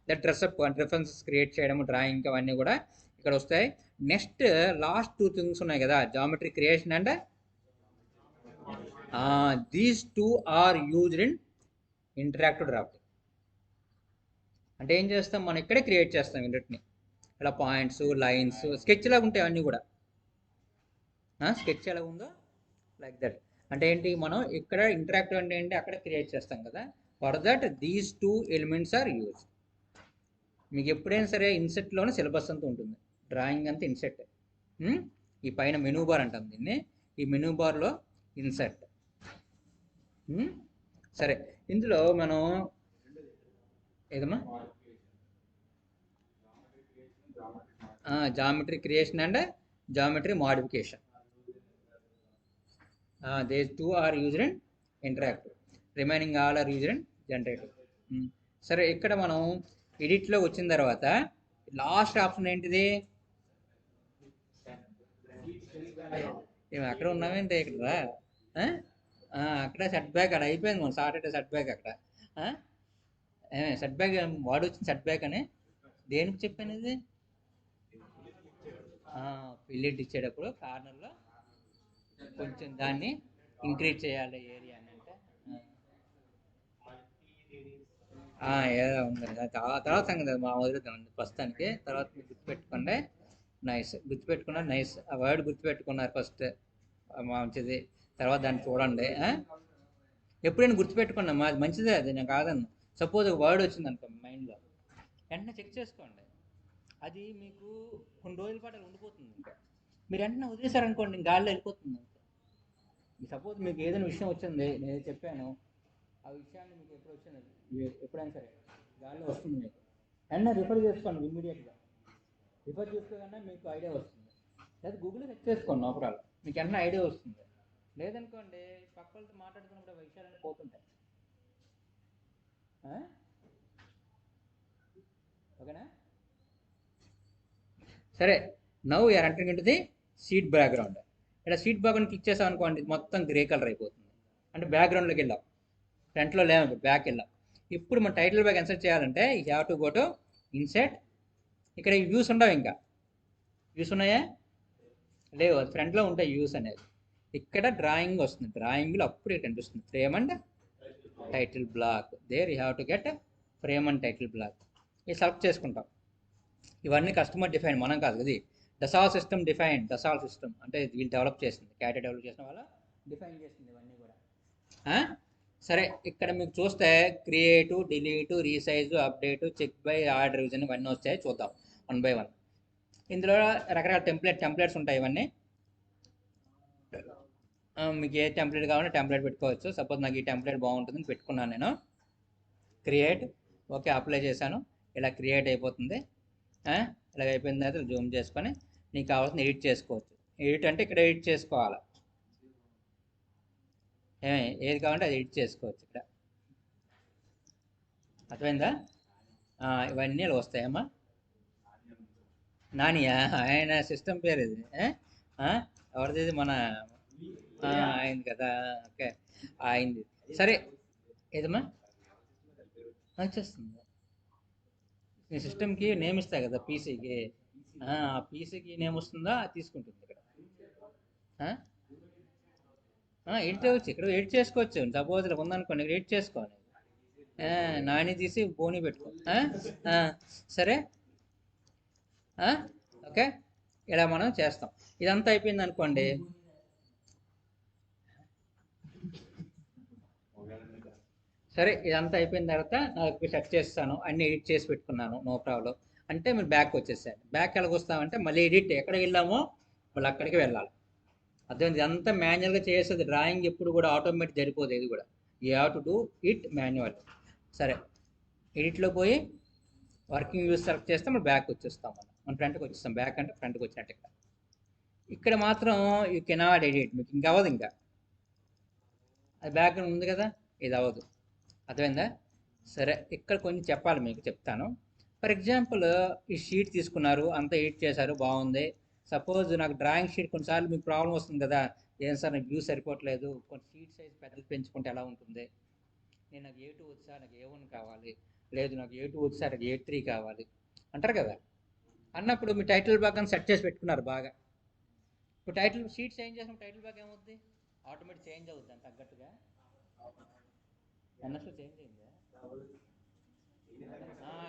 దట్ డ్రెస్అప్ రిఫరెన్సెస్ క్రియేట్ చేయడం, డ్రాయింగ్ అవన్నీ కూడా ఇక్కడ వస్తాయి. నెక్స్ట్ లాస్ట్ 2 థింగ్స్ ఉన్నాయి కదా, geometry creation and these 2 are used in interactive drafting. అంటే ఏం చేస్తాం, మనం ఇక్కడే క్రియేట్ చేస్తాం వీటిని. ఇలా పాయింట్స్, లైన్స్, స్కెచ్ లాగా ఉంటాయి అన్నీ కూడా. స్కెచ్ ఎలా ఉందో లైక్ దట్. అంటే ఏంటి, మనం ఇక్కడ ఇంటరాక్టివ్ అంటే ఏంటి, అక్కడ క్రియేట్ చేస్తాం కదా. For that these 2 elements are use. మీకు ఎప్పుడైనా సరే ఇన్సెట్లోనే సిలబస్ అంతా ఉంటుంది. డ్రాయింగ్ అంతా ఇన్సెట్. ఈ పైన మెనూ బార్ అంటాం దీన్ని. ఈ మెనూ బార్లో ఇన్సెట్. సరే, ఇందులో మనం ఏదమ్మా, geometry creation and geometry modification. These 2 are used in interactive. Remaining all are used in generative. సరే, ఇక్కడ మనం ఎడిట్లో వచ్చిన తర్వాత లాస్ట్ ఆప్షన్ ఏంటిది? అక్కడ ఉన్నామేంటి, ఇక్కడ అక్కడ సెట్ బ్యాక్. అక్కడ అయిపోయింది మనం సాటర్డే సెట్ బ్యాక్. అక్కడ సెట్ బ్యాక్ వాడు వచ్చింది. సెట్ బ్యాక్ అని దేనికి చెప్పాను ఇది? ఫిల్లెట్ ఇచ్చేటప్పుడు కార్నర్లో కొంచెం దాన్ని ఇంక్రీజ్ చేయాలి ఏరియా అని. అంటే ఏదో ఉంది తర్వాత సంగతి మా వదులుతామండి ప్రస్తుతానికి. తర్వాత మీరు గుర్తుపెట్టుకోండి. నైస్, గుర్తుపెట్టుకున్నారు. నైస్, ఆ వర్డ్ గుర్తుపెట్టుకున్నారు ఫస్ట్, మంచిది. తర్వాత దాన్ని చూడండి. ఎప్పుడైనా గుర్తుపెట్టుకున్నా మాది మంచిదే, అది నేను కాదన్నా. సపోజ్ ఒక వర్డ్ వచ్చింది అనుకో మైండ్లో, వెంటనే చెక్ చేసుకోండి. అది మీకు కొన్ని రోజుల పాటు ఉండిపోతుంది. ఇంకా మీరు వెంటనే వదిలేశారనుకోండి, గాల్లో వెళ్ళిపోతుంది. సపోజ్ మీకు ఏదైనా విషయం వచ్చింది, నేను చెప్పాను, ఆ విషయాన్ని మీకు ఎప్పుడు వచ్చింది, ఎప్పుడైనా సరే గాల్లో వస్తుంది. మీకు వెంటనే రిఫర్ చేసుకోండి. ఇమ్మీడియట్గా రిఫర్ చేసుకోగానే మీకు ఐడియా వస్తుంది. లేదా గూగుల్లో సెర్చ్ చేసుకోండి, నోపరాలు మీకు వెంటనే ఐడియా వస్తుంది. లేదనుకోండి, పక్క వాళ్ళతో మాట్లాడుతున్నప్పుడు విషయాలన్నీ పోతుంటాయి. ఓకేనా? సరే, now you're entering into the sheet background. ఇక్కడ షీట్ బ్యాక్గ్రౌండ్ క్లిక్ చేసాం అనుకోండి, మొత్తం గ్రే కలర్ అయిపోతుంది. అంటే బ్యాక్గ్రౌండ్లోకి వెళ్ళాం, ఫ్రంట్లో లేము, బ్యాక్ వెళ్ళాం. ఇప్పుడు మన టైటిల్ బ్యాగ్ ఇన్సర్ట్ చేయాలంటే you have to go to insert. ఇక్కడ ఈ వ్యూస్ ఉండవు. ఇంకా వ్యూస్ ఉన్నాయా? లేవు, ఫ్రంట్లో ఉంటాయి వ్యూస్ అనేది. ఇక్కడ డ్రాయింగ్ వస్తుంది. డ్రాయింగ్లో అప్పుడు కనిపిస్తుంది frame and title block. There you have to get frame and title block. ఇది సెలెక్ట్ చేసుకుంటాం. ఇవన్నీ కస్టమర్ డిఫైన్, మనం కాదు. ఇది Dassault system define. Dassault system అంటే వీళ్ళు డెవలప్ చేసింది, క్యాటీ డెవలప్ చేసిన వాళ్ళు డిఫైన్ చేసింది ఇవన్నీ కూడా. సరే, ఇక్కడ మీకు చూస్తే create, delete, resize, update, check by, order revision ఇవన్నీ వచ్చాయి. చూద్దాం 1 by 1. ఇందులో రకరకాల టెంప్లెట్స్ ఉంటాయి. ఇవన్నీ మీకు ఏ టెంప్లెట్ కావాలంటే టెంప్లెట్ పెట్టుకోవచ్చు. సపోజ్ నాకు ఈ టెంప్లెట్ బాగుంటుందని పెట్టుకున్నాను నేను. క్రియేట్, ఓకే, అప్లై చేశాను. ఇలా క్రియేట్ అయిపోతుంది. ఇలాగ అయిపోయిన తర్వాత జూమ్ చేసుకొని నీకు కావాల్సిన ఎడిట్ చేసుకోవచ్చు. ఎడిట్ అంటే ఇక్కడ ఎడిట్ చేసుకోవాలి. ఏది కావాలంటే అది ఎడిట్ చేసుకోవచ్చు ఇక్కడ. అర్థమైందా? ఇవన్నీ ఇలా వస్తాయమ్మా. నానియా? ఆయన సిస్టమ్ పేరు ఇది. ఎవరిది ఇది? మన అయింది కదా. ఓకే, అయింది. సరే, ఏదమ్మా వచ్చేస్తుంది. మీ సిస్టమ్కి నేమ్ ఇస్తా కదా పీసీకి. పీసీకి నేమ్ వస్తుందా, తీసుకుంటుంది ఇక్కడ. ఎడిట్ అవ్వచ్చు, ఇక్కడ ఎడిట్ చేసుకోవచ్చు. సపోజ్ ఇలా ఉందనుకోండి, ఇక్కడ ఎడిట్ చేసుకోవాలి. నాని తీసి బోని పెట్టుకో. సరే, ఓకే, ఇలా మనం చేస్తాం. ఇదంతా అయిపోయింది అనుకోండి. సరే, ఇదంతా అయిపోయిన తర్వాత నాకు సెట్ చేస్తాను, అన్ని ఎడిట్ చేసి పెట్టుకున్నాను, నో ప్రాబ్లం. అంటే మీరు బ్యాక్ వచ్చేసారు. బ్యాక్ ఎలాగ వస్తామంటే మళ్ళీ ఎడిట్ ఎక్కడికి వెళ్ళామో మళ్ళీ అక్కడికి వెళ్ళాలి. అర్థమైంది? ఇదంతా మాన్యువల్గా చేసేది. డ్రాయింగ్ ఎప్పుడు కూడా ఆటోమేటిక్ సరిపోదు. ఇది కూడా you have to do it manual. సరే, ఎడిట్లో పోయి వర్కింగ్ వ్యూస్ సెలెక్ట్ చేస్తే మనం బ్యాక్ వచ్చేస్తాం, మన ఫ్రంట్కి వచ్చేస్తాం. బ్యాక్ అంటే ఫ్రంట్కి వచ్చినట్టు. ఇక్కడ మాత్రం యూ కెనాట్ ఎడిట్, మీకు ఇంకా అవ్వదు. ఇంకా అది బ్యాక్గ్రౌండ్ ఉంది కదా, ఇది అవ్వదు. అర్థమైందా? సరే, ఇక్కడ కొంచెం చెప్పాలి మీకు, చెప్తాను. ఫర్ ఎగ్జాంపుల్ ఈ షీట్ తీసుకున్నారు, అంతా ఎడిట్ చేశారు, బాగుంది. సపోజ్ నాకు డ్రాయింగ్ షీట్ కొన్నిసార్లు మీకు ప్రాబ్లం వస్తుంది కదా, ఏం సార్ నాకు వ్యూ సరిపోవట్లేదు, కొన్ని షీట్ సైజ్ పెద్దది పెంచుకుంటే ఎలా ఉంటుంది, నేను నాకు A2 వచ్చా, నాకు A1 కావాలి, లేదు నాకు A2 వచ్చా, నాకు A3 కావాలి అంటారు కదా. అన్నప్పుడు మీ టైటిల్ బాగా సెట్ చేసి పెట్టుకున్నారు బాగా. ఇప్పుడు టైటిల్ షీట్ చేంజ్ చేసిన టైటిల్ బాగా ఏమవుద్ది, ఆటోమేటిక్ చేంజ్ అవుద్ది అని తగ్గట్టుగా. ఎన్ఎస్లో చేంజ్ అయిందా?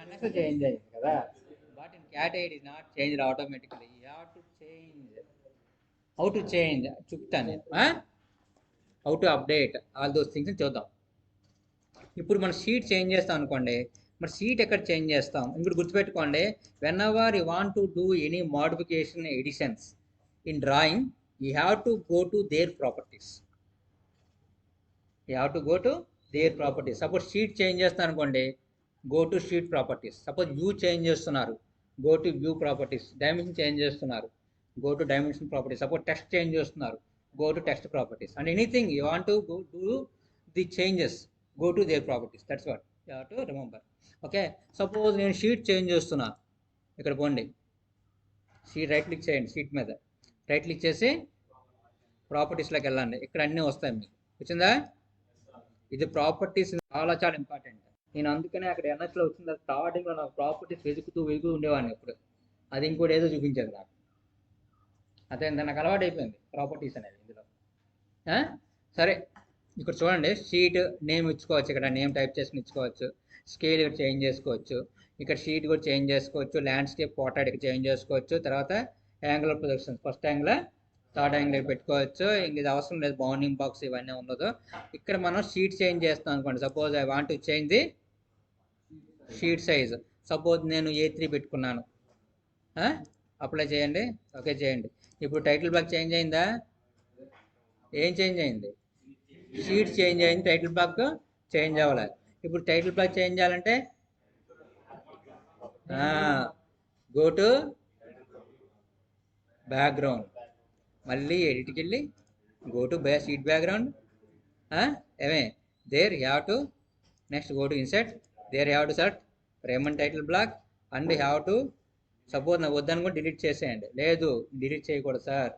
ఎన్ఎస్లో చేంజ్ అయింది కదా, but in cat ID is not change automatically. You have to change. How to change చెప్తాను నేను. How to update all those things చూద్దాం. ఇప్పుడు మనం షీట్ చేంజ్ చేస్తాం అనుకోండి, మరి షీట్ ఎక్కడ చేంజ్ చేస్తాం? ఇంకోటి గుర్తుపెట్టుకోండి, whenever you want to do any modification editions in drawing, you have to go to their properties. You have to go to their properties. Suppose sheet change చేస్తాను అనుకోండి, go to sheet properties. Suppose view change చేస్తున్నారు, go to view properties. Dimension change చేస్తున్నారు, go to dimension properties. Suppose text change చేస్తున్నారు, go to text properties. And anything you want to go to the changes, go to their properties. That's what you have to remember. Okay, suppose నేను షీట్ చేంజ్ చేస్తున్నా, ఇక్కడ పోండి, షీట్ రైట్ క్లిక్ చేయండి, షీట్ మీద రైట్ క్లిక్ చేసి ప్రాపర్టీస్లోకి వెళ్ళండి. ఇక్కడ అన్నీ వస్తాయి మీకు, వచ్చిందా? ఇది ప్రాపర్టీస్ చాలా చాలా ఇంపార్టెంట్. నేను అందుకనే అక్కడ ఎన్ఎస్లో వచ్చింది, స్టార్టింగ్లో నాకు ప్రాపర్టీస్ వెతుకుతూ ఉండేవాడిని. ఇప్పుడు అది ఇంకోటి ఏదో చూపించేది నాకు. అదే నాకు అలవాటు అయిపోయింది ప్రాపర్టీస్ అనేది ఇందులో. సరే, ఇక్కడ చూడండి, షీట్ నేమ్ ఇచ్చుకోవచ్చు, ఇక్కడ నేమ్ టైప్ చేసుకుని ఇచ్చుకోవచ్చు. స్కేల్ ఇక్కడ చేంజ్ చేసుకోవచ్చు, ఇక్కడ షీట్ కూడా చేంజ్ చేసుకోవచ్చు. ల్యాండ్స్కేప్ పోర్ట్రైట్ ఇక్కడ చేంజ్ చేసుకోవచ్చు. తర్వాత angle of projection, first angle third angle పెట్టుకోవచ్చు. ఇంక ఇది అవసరం లేదు, బౌండింగ్ బాక్స్ ఇవన్నీ ఉండదు. ఇక్కడ మనం షీట్ చేంజ్ చేస్తాం అనుకోండి, suppose I want to change the sheet size. Suppose నేను A3 పెట్టుకున్నాను, అప్లై చేయండి, ఓకే చేయండి. ఇప్పుడు టైటిల్ బ్లాక్ చేంజ్ అయిందా? ఏం చేంజ్ అయింది? షీట్ చేంజ్ అయింది, టైటిల్ బ్లాక్ చేంజ్ అవ్వాలి. ఇప్పుడు టైటిల్ బ్లాక్ చేంజ్ చేయాలంటే గో టు బ్యాక్గ్రౌండ్, మళ్ళీ ఎడిట్కి వెళ్ళి గో టు షీట్ బ్యాక్గ్రౌండ్. ఏమే there have to next go to insert, there have to select Raymond title block and have to, suppose నాకు వద్దని కూడా డిలీట్ చేసేయండి. లేదు డిలీట్ చేయకూడదు సార్,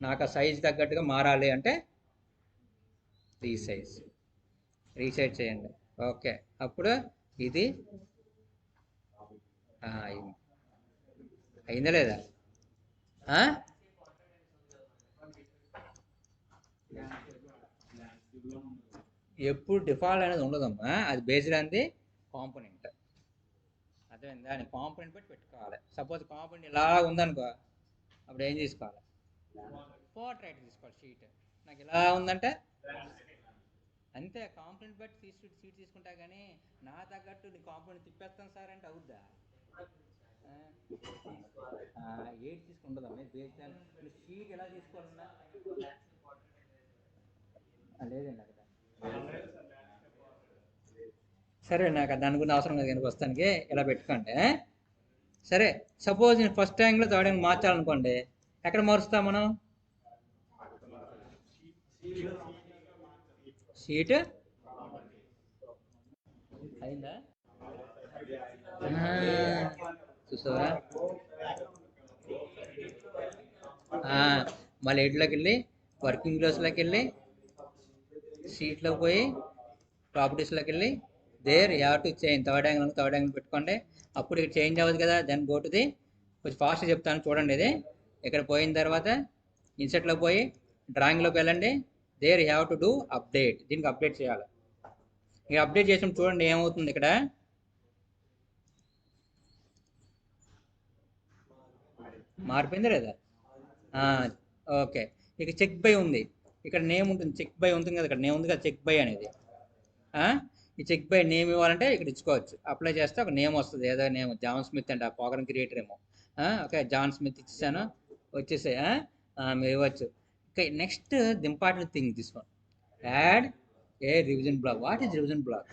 నాకు ఆ సైజ్ తగ్గట్టుగా మారాలి అంటే రీసైజ్ చేయండి. ఓకే, అప్పుడు ఇది అయిందా లేదా? ఎప్పుడు డిఫాల్ట్ అనేది ఉండదమ్మా, అది బేస్డ్ ఆన్ ది కాంపోనెంట్. అదే దాని కాంపోనెంట్ బట్టి పెట్టుకోవాలి. సపోజ్ కాంపోనెంట్ ఇలా ఉందనుకో, అప్పుడు ఏం తీసుకోవాలి? పోర్ట్రైట్ తీసుకోవాలి. షీట్ నాకు ఇలా ఉందంటే అంతే, కాంపోనెంట్ బట్టి షీట్ తీసుకుంటా, కానీ నా తగ్గట్టు నీ కాంపోనెంట్ తిప్పేస్తాను సార్ అంటే అవుద్దా? ఏది తీసుకుంటుందమ్మా బేస్ షీట్ ఎలా తీసుకోవాలన్నా? లేదండి అక్కడ. సరే, నాకు దాని గురించి అవసరం లేదు కానీ వస్తానికి ఇలా పెట్టుకోండి. సరే, సపోజ్ నేను ఫస్ట్ యాంగిల్ థర్డ్ యాంగిల్ మార్చాలనుకోండి, ఎక్కడ మారుస్తాం మనం? షీట్ అయిందా? చూసావా? మళ్ళీ ఎడ్లోకి వెళ్ళి వర్కింగ్ గ్లోస్లోకి వెళ్ళి షీట్లోకి పోయి ప్రాపర్టీస్లోకి వెళ్ళి there have to change third angle పెట్టుకోండి. అప్పుడు ఇక్కడ చేంజ్ అవ్వదు కదా, దెన్ గో టు ది, కొంచెం ఫాస్ట్ చెప్తాను చూడండి. ఇది ఇక్కడ పోయిన తర్వాత ఇన్సెట్లో పోయి డ్రాయింగ్లోకి వెళ్ళండి, there have to do update. దీనికి అప్డేట్ చేయాలి. ఇక అప్డేట్ చేసినప్పుడు చూడండి ఏమవుతుంది, ఇక్కడ మారిపోయిందా లేదా? ఓకే, ఇక చెక్ బై ఉంది, ఇక్కడ నేమ్ ఉంటుంది, చెక్ బై ఉంటుంది కదా, ఇక్కడ నేమ్ ఉంది కదా, చెక్ బై అనేది. ఈ చెక్ బై నేమ్ ఇవ్వాలంటే ఇక్కడ ఇచ్చుకోవచ్చు. అప్లై చేస్తే ఒక నేమ్ వస్తుంది, ఏదో నేమ్, జాన్ స్మిత్ అంటే ఆ ప్రోగ్రామ్ క్రియేటర్ ఏమో. ఓకే, జాన్ స్మిత్ ఇచ్చేసాను, వచ్చేసే మీరు ఇవ్వచ్చు. Okay, next the important thing this one, add a revision block. What is revision block?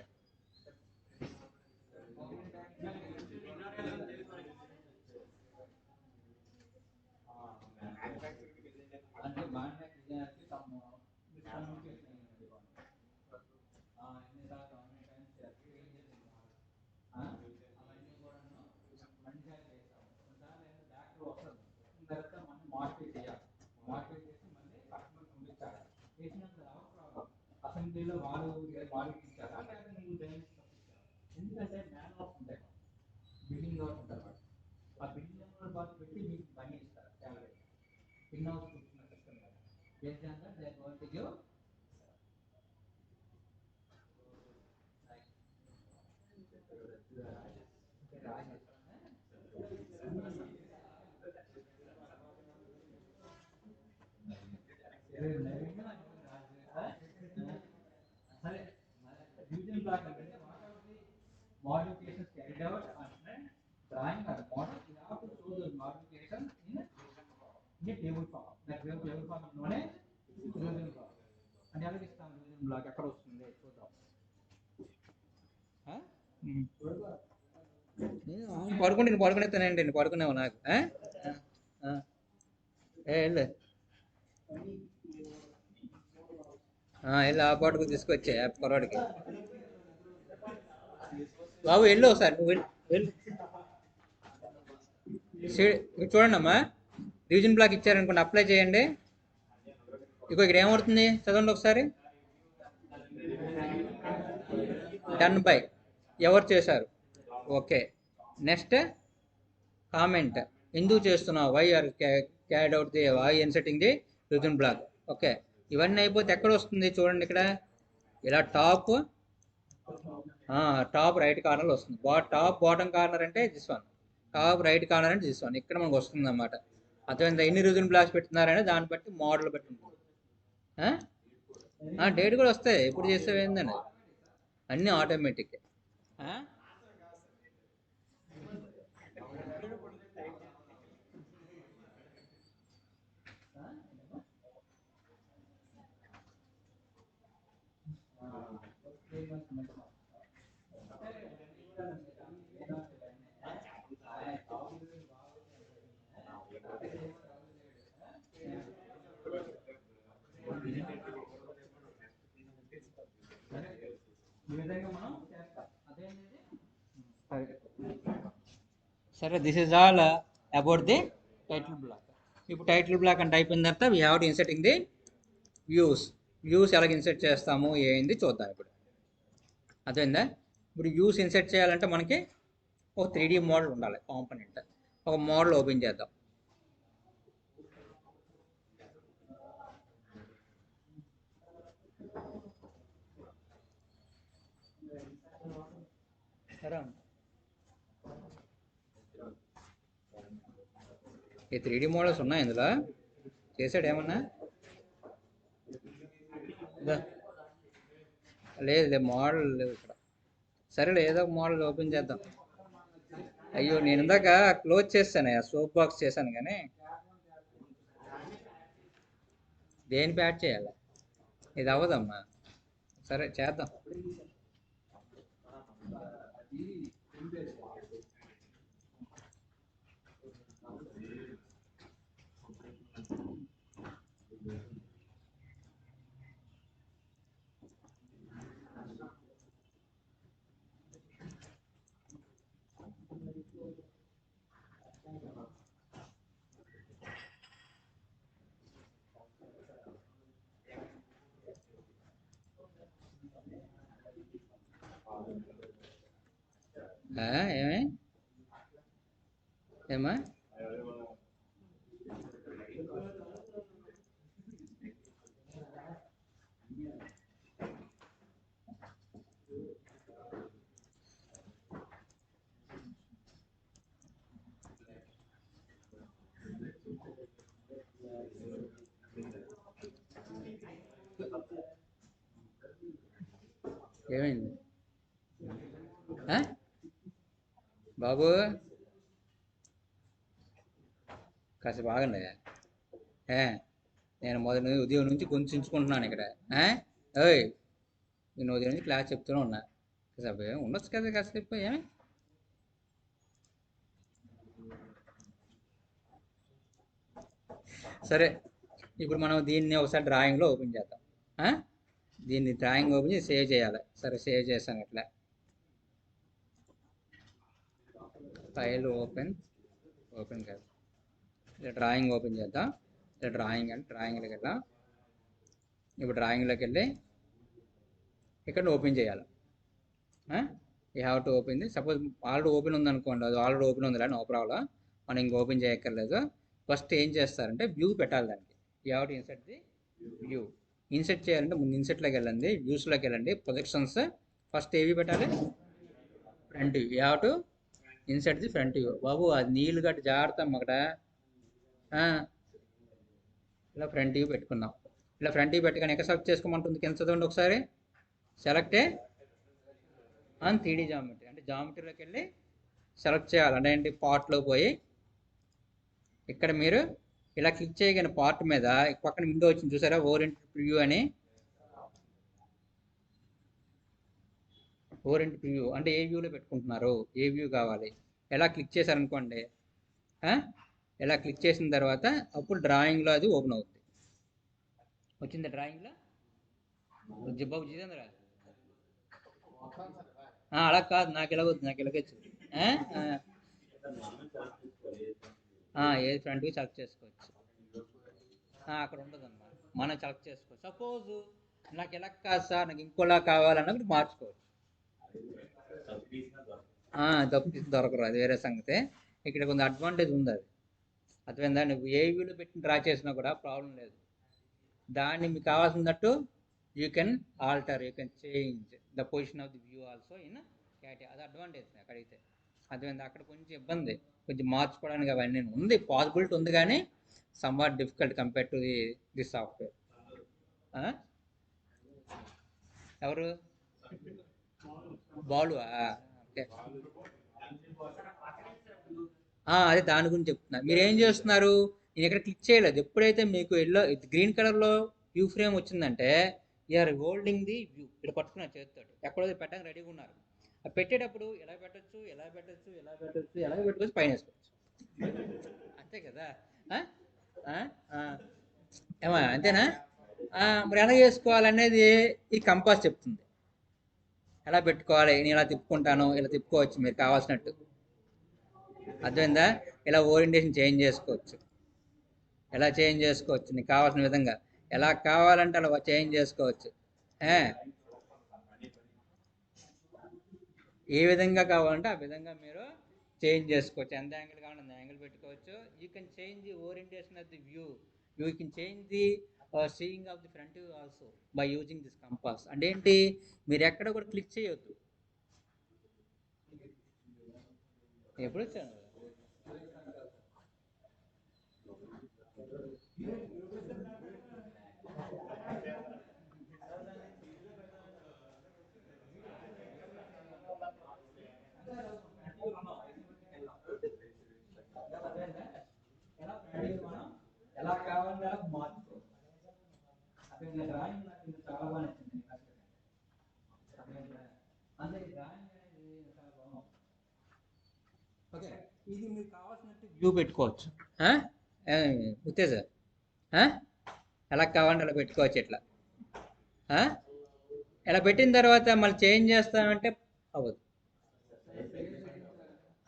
అసెంబ్లీలో వాళ్ళు ఇచ్చారా లేకపోతే నువ్వు డైరెక్ట్ ఎందుకంటే మ్యాన్ ఆఫ్ ఉంటాయి బిల్డింగ్ హౌస్ ఉంటారు వాళ్ళు. ఆ బిల్డింగ్ హౌస్ బాగా పెట్టి మీకు పని ఇస్తారు శాలరీ ఇన్ హౌస్ కూర్చున్న సిస్టమ్ కదా based on that they are going to give సరే డివిజన్ బ్లాక్ అంటే modifications carried out on drawing or model, you have to show those modifications in a table form. That table form is known as division block. అంటే ఎలా ఇస్తాం division block ఎక్కడ వస్తుంది చూద్దాం. పడుకునేస్తానండి పడుకునేవా నాకు వెళ్ళు వెళ్ళి ఆ పాటుకు తీసుకొచ్చే కుర్రాడికి బాబు వెళ్ళు ఒకసారి నువ్వు వెళ్ళు చూడండి అమ్మా డివిజన్ బ్లాక్ ఇచ్చారనుకోండి అప్లై చేయండి. ఇగో ఇక్కడ ఏమవుతుంది చదవండి ఒకసారి. డన్ బై ఎవరు చేశారు ఓకే. నెక్స్ట్ కామెంట్ ఎందుకు చేస్తున్నావు why are carried out the why inserting the division block okay. ఇవన్నీ అయిపోతే ఎక్కడ వస్తుంది చూడండి ఇక్కడ ఇలా టాప్ రైట్ కార్నర్ వస్తుంది. టాప్ బాటమ్ కార్నర్ అంటే this one, top right corner అంటే దిస్ వన్. ఇక్కడ మనకు వస్తుంది అన్నమాట. అర్థమైందా ఎన్ని డివిజన్ బ్లాక్స్ పెట్టున్నారని దాన్ని బట్టి మోడల్ బట్టి ఉంటుంది. డేట్ కూడా వస్తాయి ఎప్పుడు చేసేవి ఏందని అన్నీ ఆటోమేటిక్. సరే this is all about the title block. ఇప్పుడు టైటిల్ బ్లాక్ అంటే అయిపోయిన తర్వాత we have to inserting the views ఎలాగ ఇన్సర్ట్ చేస్తాము ఏంది చూద్దాం ఇప్పుడు. అర్థమైందా. ఇప్పుడు వ్యూస్ ఇన్సర్ట్ చేయాలంటే మనకి ఒక 3D మోడల్ ఉండాలి. కాంపోనెంట్ ఒక మోడల్ ఓపెన్ చేద్దాం. సరే ఈ 3D మోడల్స్ ఉన్నాయి ఇందులో చేసాడు ఏమన్నా లేదు మోడల్ లేవు ఇక్కడ. సరేలే ఏదో ఒక మోడల్ ఓపెన్ చేద్దాం. అయ్యో నేను ఇందాక క్లోజ్ చేస్తాను సోప్ బాక్స్ చేశాను కానీ దేని ప్యాడ్ చేయాలి ఇది అవ్వదమ్మా. సరే చేద్దాం. ఏమే ఏమా ఏమైంది బాబు కాసేపు ఆగండి. నేను మొదటి ఉదయం నుంచి గుంచుకుంటున్నాను ఇక్కడ. ఓయ్ నేను ఉదయం నుంచి క్లాస్ చెప్తూనే ఉన్నా. కాసేపు ఉండొచ్చు కదా కాసేపు. ఏమి సరే ఇప్పుడు మనం దీన్ని ఒకసారి డ్రాయింగ్లో ఓపెన్ చేద్దాం. దీన్ని డ్రాయింగ్ ఓపెన్ చేసి సేవ్ చేయాలి. సరే సేవ్ చేశాను. ఇట్లా ఫైల్ ఓపెన్ కాదు ఇలా డ్రాయింగ్ ఓపెన్ చేద్దాం. ఇలా డ్రాయింగ్లోకి వెళ్దాం. ఇప్పుడు డ్రాయింగ్లోకి వెళ్ళి ఇక్కడ ఓపెన్ చేయాలి. You have to open the. Suppose already open ఉందనుకోండి, అది ఆల్రెడీ ఓపెన్ ఉంది నో ప్రాబ్లం, మనం ఇంక ఓపెన్ చేయక్కర్లేదు. ఫస్ట్ ఏం చేస్తారంటే వ్యూ పెట్టాలి దానికి. You have to insert the view. Insert చేయాలంటే ముందు ఇన్సర్ట్లోకి వెళ్ళండి, వ్యూస్లోకి వెళ్ళండి, ప్రొజెక్షన్స్. ఫస్ట్ ఏవి పెట్టాలి? Front view. You have to insert the front view. బాబు అది నీళ్ళు గట్టి జాగ్రత్త అక్కడ. ఇలా ఫ్రంట్ వ్యూ పెట్టుకున్నాం. ఇలా ఫ్రంట్ వ్యూ పెట్టుకొని ఎక్కడ సెలెక్ట్ చేసుకోమంటుంది కింద చదవండి ఒకసారి. సెలెక్టే ఆన్ 3D జామెట్రీ. అంటే జామెట్రీలోకి వెళ్ళి సెలెక్ట్ చేయాలి. అంటే ఏంటి, పార్ట్లో పోయి ఇక్కడ మీరు ఇలా క్లిక్ చేయగానే పార్ట్ మీద పక్కన విండో వచ్చింది చూసారా, ఓరియంటెడ్ ప్రివ్యూ అని. ఓరియంటెడ్ ప్రివ్యూ అంటే ఏ వ్యూలో పెట్టుకుంటున్నారు, ఏ వ్యూ కావాలి. ఎలా క్లిక్ చేశారనుకోండి, ఇలా క్లిక్ చేసిన తర్వాత అప్పుడు డ్రాయింగ్లో అది ఓపెన్ అవుతుంది. వచ్చిందా డ్రాయింగ్లో? బాబు జితేంద్ర అలా కాదు, నాకు ఎలా వద్దు, నాకు ఎలాగొచ్చు. ఏది ఫ్రంట్ వ్యూ సెలెక్ట్ చేసుకోవచ్చు. అక్కడ ఉంటుంది అన్నమాట, మనం సెలెక్ట్ చేసుకోవచ్చు. సపోజ్ నాకు ఎలా కాదు సార్, నాకు ఇంకోలా కావాలన్నప్పుడు మార్చుకోవచ్చు. తప్పు దొరకరు, అది వేరే సంగతి. ఇక్కడ కొంచెం అడ్వాంటేజ్ ఉంది అది. అర్థమైందా? నువ్వు ఏ వ్యూలో పెట్టి డ్రా చేసినా కూడా ప్రాబ్లం లేదు. దాన్ని మీకు కావాల్సినట్టు you can alter, you can change the position of the view also in CAT. అది అడ్వాంటేజ్ అక్కడైతే. అర్థమైంది? అక్కడ కొంచెం ఇబ్బంది, కొంచెం మార్చుకోవడానికి అవన్నీ ఉంది, పాసిబిలిటీ ఉంది, కానీ somewhat difficult compared to the software. ఎవరు? బాలు. ఓకే, అదే దాని గురించి చెప్తున్నా. మీరు ఏం చేస్తున్నారు, నేను ఇక్కడ క్లిక్ చేయలేదు. ఎప్పుడైతే మీకు ఎల్లో గ్రీన్ కలర్లో వ్యూ ఫ్రేమ్ వచ్చిందంటే యూఆర్ హోల్డింగ్ ది వ్యూ. ఇక్కడ పట్టుకున్నారు చేతితో, ఎక్కడో పెట్టడానికి రెడీగా ఉన్నారు. అది పెట్టేటప్పుడు ఎలా పెట్టచ్చు, ఎలా పెట్టచ్చు, ఎలా పెట్టచ్చు, ఎలా పెట్టుకోవచ్చు, పైన వేసుకోవచ్చు. అంతే కదా? ఏమా అంతేనా? మరి ఎలా చేసుకోవాలనేది ఈ కంపాస్ చెప్తుంది. ఎలా పెట్టుకోవాలి, నేను ఇలా తిప్పుకుంటాను, ఇలా తిప్పుకోవచ్చు మీరు కావాల్సినట్టు. అర్థమైందా? ఇలా ఓరియంటేషన్ చేంజ్ చేసుకోవచ్చు, ఎలా చేంజ్ చేసుకోవచ్చు నీకు కావాల్సిన విధంగా. ఎలా కావాలంటే అలా చేంజ్ చేసుకోవచ్చు. ఏ విధంగా కావాలంటే ఆ విధంగా మీరు చేంజ్ చేసుకోవచ్చు. ఎంత యాంగిల్ కావాలంటే అంత యాంగిల్ పెట్టుకోవచ్చు. You can change the orientation of the view. You can change the seeing of the front view also by using this compass. అంటే ఏంటి, మీరు ఎక్కడ కూడా క్లిక్ చేయొద్దు. ఎప్పుడు వచ్చాను ఎలా కావాలంటే అలా మార్చుకోవచ్చు. అదే డ్రాయింగ్ నాకు చాలా బాగా నచ్చింది. అంటే డ్రాయింగ్ అనేది చాలా బాగుంది. ఓకే, ఇది మీకు కావాల్సినట్టు వ్యూ పెట్టుకోవచ్చు. ఉత్తేజ ఎలా కావాలంటే అలా పెట్టుకోవచ్చు. ఇట్లా ఇలా పెట్టిన తర్వాత మళ్ళీ చేంజ్ చేస్తామంటే అవ్వదు.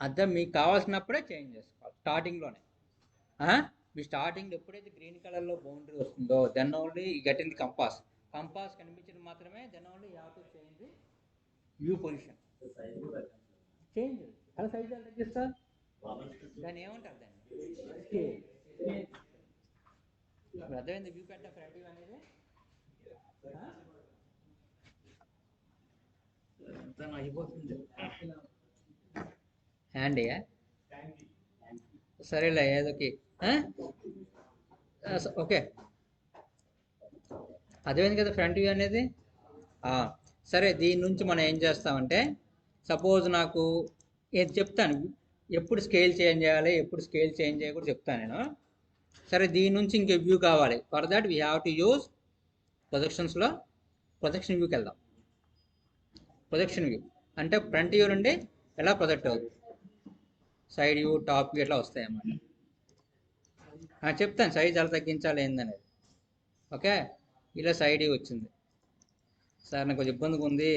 అర్థం, మీకు కావాల్సినప్పుడే చేంజ్ చేసుకోవాలి స్టార్టింగ్లోనే. మీ స్టార్టింగ్ ఎప్పుడైతే గ్రీన్ కలర్లో బౌండరీ వస్తుందో then only get in the compass. Compass కనిపించడం మాత్రమే then only you have to change the view position. Change అలా సైజ్ ఎలా తగ్గిస్తా, దాన్ని ఏమంటారు, దాన్ని అర్థమైంది? వ్యూ పెట్ట ఫ్రంట్ వ్యూ అనేది అయిపోతుంది. హ్యాండ్ సరేలే ఏదోకి. ఓకే, అదేమైంది కదా ఫ్రంట్ వ్యూ అనేది. సరే, దీని నుంచి మనం ఏం చేస్తామంటే సపోజ్ నాకు ఏది చెప్తాను, ఎప్పుడు స్కేల్ చేంజ్ చేయాలి, ఎప్పుడు స్కేల్ చేంజ్ చేయకూడదు చెప్తాను నేను. సరే, దీని నుంచి ఇంకే వ్యూ కావాలి. For that we have to use ప్రొజెక్షన్స్లో ప్రొజెక్షన్ వ్యూకి వెళ్దాం. ప్రొజెక్షన్ వ్యూ అంటే ఫ్రంట్ వ్యూ నుండి ఎలా ప్రొజెక్ట్ అవుతుంది, సైడ్ వ్యూ, టాప్ వ్యూ ఎట్లా వస్తాయి అన్నమాట. చెప్తాను సైజ్ ఎలా తగ్గించాలి ఏందనేది. ఓకే, ఇలా సైడ్ వ్యూ వచ్చింది. సార్ నాకు కొంచెం ఇబ్బందిగా ఉంది,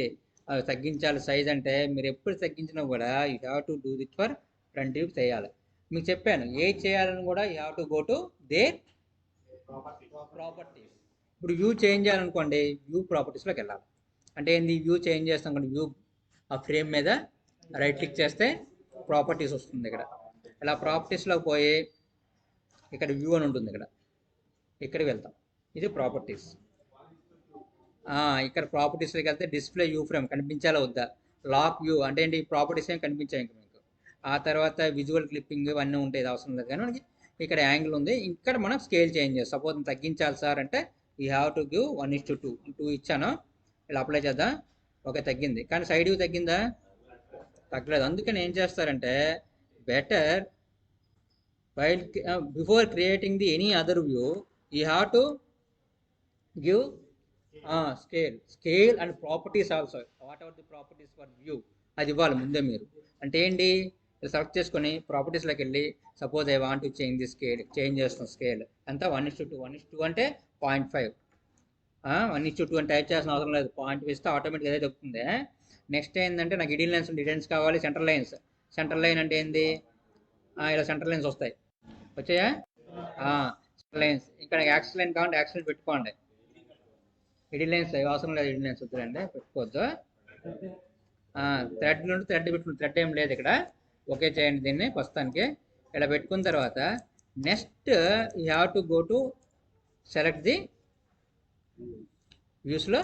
అవి తగ్గించాలి సైజ్ అంటే, మీరు ఎప్పుడు తగ్గించినా కూడా you have to do that for front view చేయాలి. మీకు చెప్పాను ఏది చేయాలని కూడా you have to go to their properties. ఇప్పుడు వ్యూ చేంజ్ చేయాలనుకోండి, వ్యూ ప్రాపర్టీస్లోకి వెళ్ళాలి. అంటే ఏంది, వ్యూ చేంజ్ చేస్తాం కానీ వ్యూ ఆ ఫ్రేమ్ మీద రైట్ క్లిక్ చేస్తే ప్రాపర్టీస్ వస్తుంది ఇక్కడ. ఇలా ప్రాపర్టీస్లోకి పోయి ఇక్కడ వ్యూ అని ఉంటుంది, ఇక్కడికి వెళ్తాం. ఇది ప్రాపర్టీస్. ఇక్కడ ప్రాపర్టీస్లోకి వెళ్తే డిస్ప్లే వ్యూ ఫ్రేమ్ కనిపించాలా వద్దా, లాక్ వ్యూ అంటే ఏంటి, ప్రాపర్టీస్ ఏమి కనిపించాయి ఇంకా మీకు. ఆ తర్వాత విజువల్ క్లిప్పింగ్ ఇవన్నీ ఉంటాయి, ఇది అవసరం లేదు. కానీ మనకి ఇక్కడ యాంగిల్ ఉంది, ఇక్కడ మనం స్కేల్ చేంజ్ చేస్తాం. సపోజ్ తగ్గించాలి సార్ అంటే యూ హ్యావ్ టు గివ్ 1:2. 2 ఇచ్చాను, ఇలా అప్లై చేద్దాం. ఓకే, తగ్గింది. కానీ సైడ్ వ్యూ తగ్గిందా, తగ్గలేదు. అందుకని ఏం చేస్తారంటే better while before creating the any other view you have to give scale and properties also. What ever the properties for view అది ఇవ్వాలి ముందే మీరు. అంటే ఏంటి, సెలెక్ట్ చేసుకొని ప్రాపర్టీస్లోకి వెళ్ళి suppose I want to change the scale, change చేస్తాం స్కేల్ అంతా 1:2. 1:2 అంటే 0.5. 1:2 అని టైప్ చేసిన అవసరం లేదు, పాయింట్ ఇస్తే ఆటోమేటిక్ అదే చెప్తుంది. నెక్స్ట్ ఏంటంటే నాకు ఇడియన్ లైన్స్ కావాలి, సెంటర్ లైన్స్. సెంటర్ లైన్ అంటే ఏంది, ఇలా సెంటర్ లైన్స్ వస్తాయి, వచ్చాయా సెంటర్ లైన్స్. ఇక్కడ యాక్సిస్ లైన్ కావాలంటే యాక్సిస్ లైన్ పెట్టుకోండి. ఇడి లైన్స్ అవసరం లేదు, ఇడి లైన్స్ వద్దులండి, పెట్టుకోవద్దు. థ్రెడ్ నుండి థ్రెడ్ పెట్టుకుని, థ్రెడ్ ఏం లేదు ఇక్కడ. ఓకే చేయండి దీన్ని ప్రస్తుతానికి. ఇలా పెట్టుకున్న తర్వాత next you have to go to select the వ్యూస్లో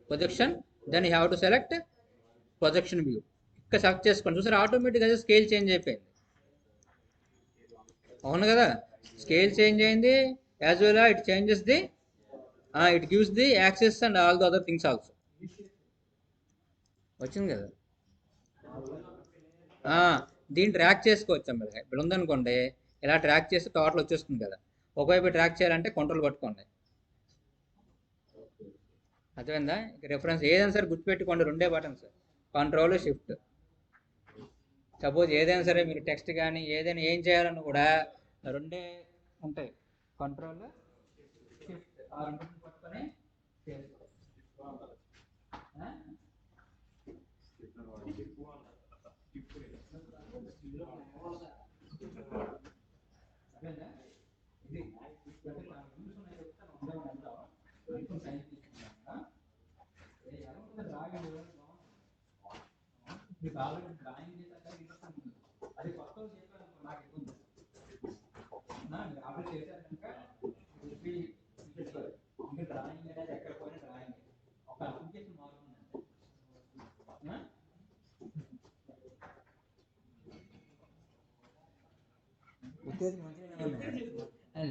projection, then you have to select projection view. ఇక్కడ సెలెక్ట్ చేసుకోండి. చూసారు ఆటోమేటిక్గా స్కేల్ చేంజ్ అయిపోయింది, అవును కదా. స్కేల్ చేంజ్ అయింది, as well it changes the it gives the access and all the other things also. వచ్చింది కదా. దీన్ని ట్రాక్ చేసుకోవచ్చు మీరు. ఇప్పుడు ఉందనుకోండి, ఇలా ట్రాక్ చేసి టోటల్ వచ్చేస్తుంది కదా. ఒకవైపు ట్రాక్ చేయాలంటే కంట్రోల్ పట్టుకోండి, అర్థమైందా. ఇక రెఫరెన్స్ ఏదైనా సరే గుర్తుపెట్టుకోండి, 2 బటన్స్, కంట్రోల్ షిఫ్ట్. సపోజ్ ఏదైనా సరే మీరు టెక్స్ట్ కానీ ఏదైనా ఏం చేయాలన్నా కూడా 2 ఉంటాయి, కంట్రోల్ షిఫ్ట్. ఆ 2 పట్టుకొని మీకు ఆల్రెడీ డ్రాయింగ్ చేశాక అది కొత్త చేశాను నాకు ఇబ్బంది. మీరు ఆల్రెడీ చేశారు కనుక ఇంకా డ్రాయింగ్ అనేది ఎక్కడ పోయినా డ్రాయింగ్ ఒక అప్లికేషన్ మారుతుందండి. ఉద్దేశం మంచిగా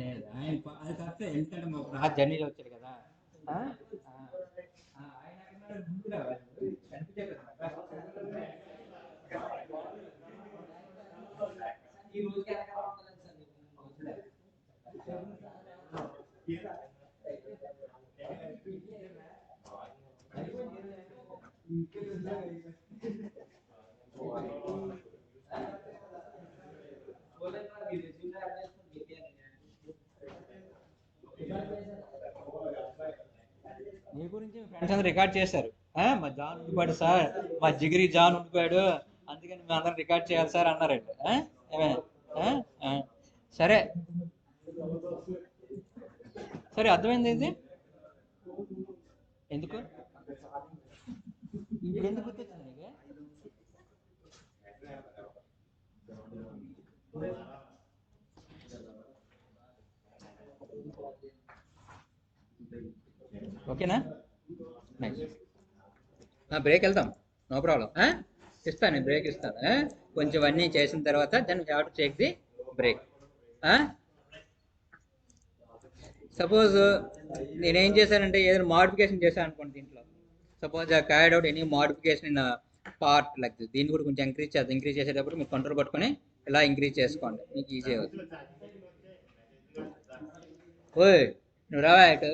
లేదు, ఆయన అది కరెక్టే. ఎందుకంటే మాకు జర్నీ వచ్చాడు కదా, ఆయన ముందు రావాలి కనిపించే కదా. ఈ రోజుకి నీ గురించి ఫ్రెండ్స్ అందరూ రికార్డ్ చేశారు. మా జాన్ ఉండిపోయాడు సార్, మా జిగిరి జాన్ ఉండిపోయాడు, అందుకని మేము అందరం రికార్డ్ చేయాలి సార్ అన్నారండి. సరే సరే, అర్థమైంది. ఇది ఎందుకు ఇప్పుడు ఎందుకు గుర్తొచ్చింది నీకు? ఓకేనా, నెక్స్ట్ బ్రేక్ వెళ్తాం, నో ప్రాబ్లం. ఇస్తాను, నేను బ్రేక్ ఇస్తాను. కొంచెం అన్నీ చేసిన తర్వాత then have to take the break. Suppose నేనేం చేశానంటే ఏదైనా మోడిఫికేషన్ చేశాను అనుకోండి దీంట్లో. Suppose I carried out any modification in part like this. దీన్ని కూడా కొంచెం ఇంక్రీజ్ చేద్దాం. ఇంక్రీజ్ చేసేటప్పుడు మీరు కంట్రోల్ పట్టుకొని ఇలా ఇంక్రీజ్ చేసుకోండి, మీకు ఈజీ అవుతుంది. ఓయ్ నువ్వు రావా ఇటు.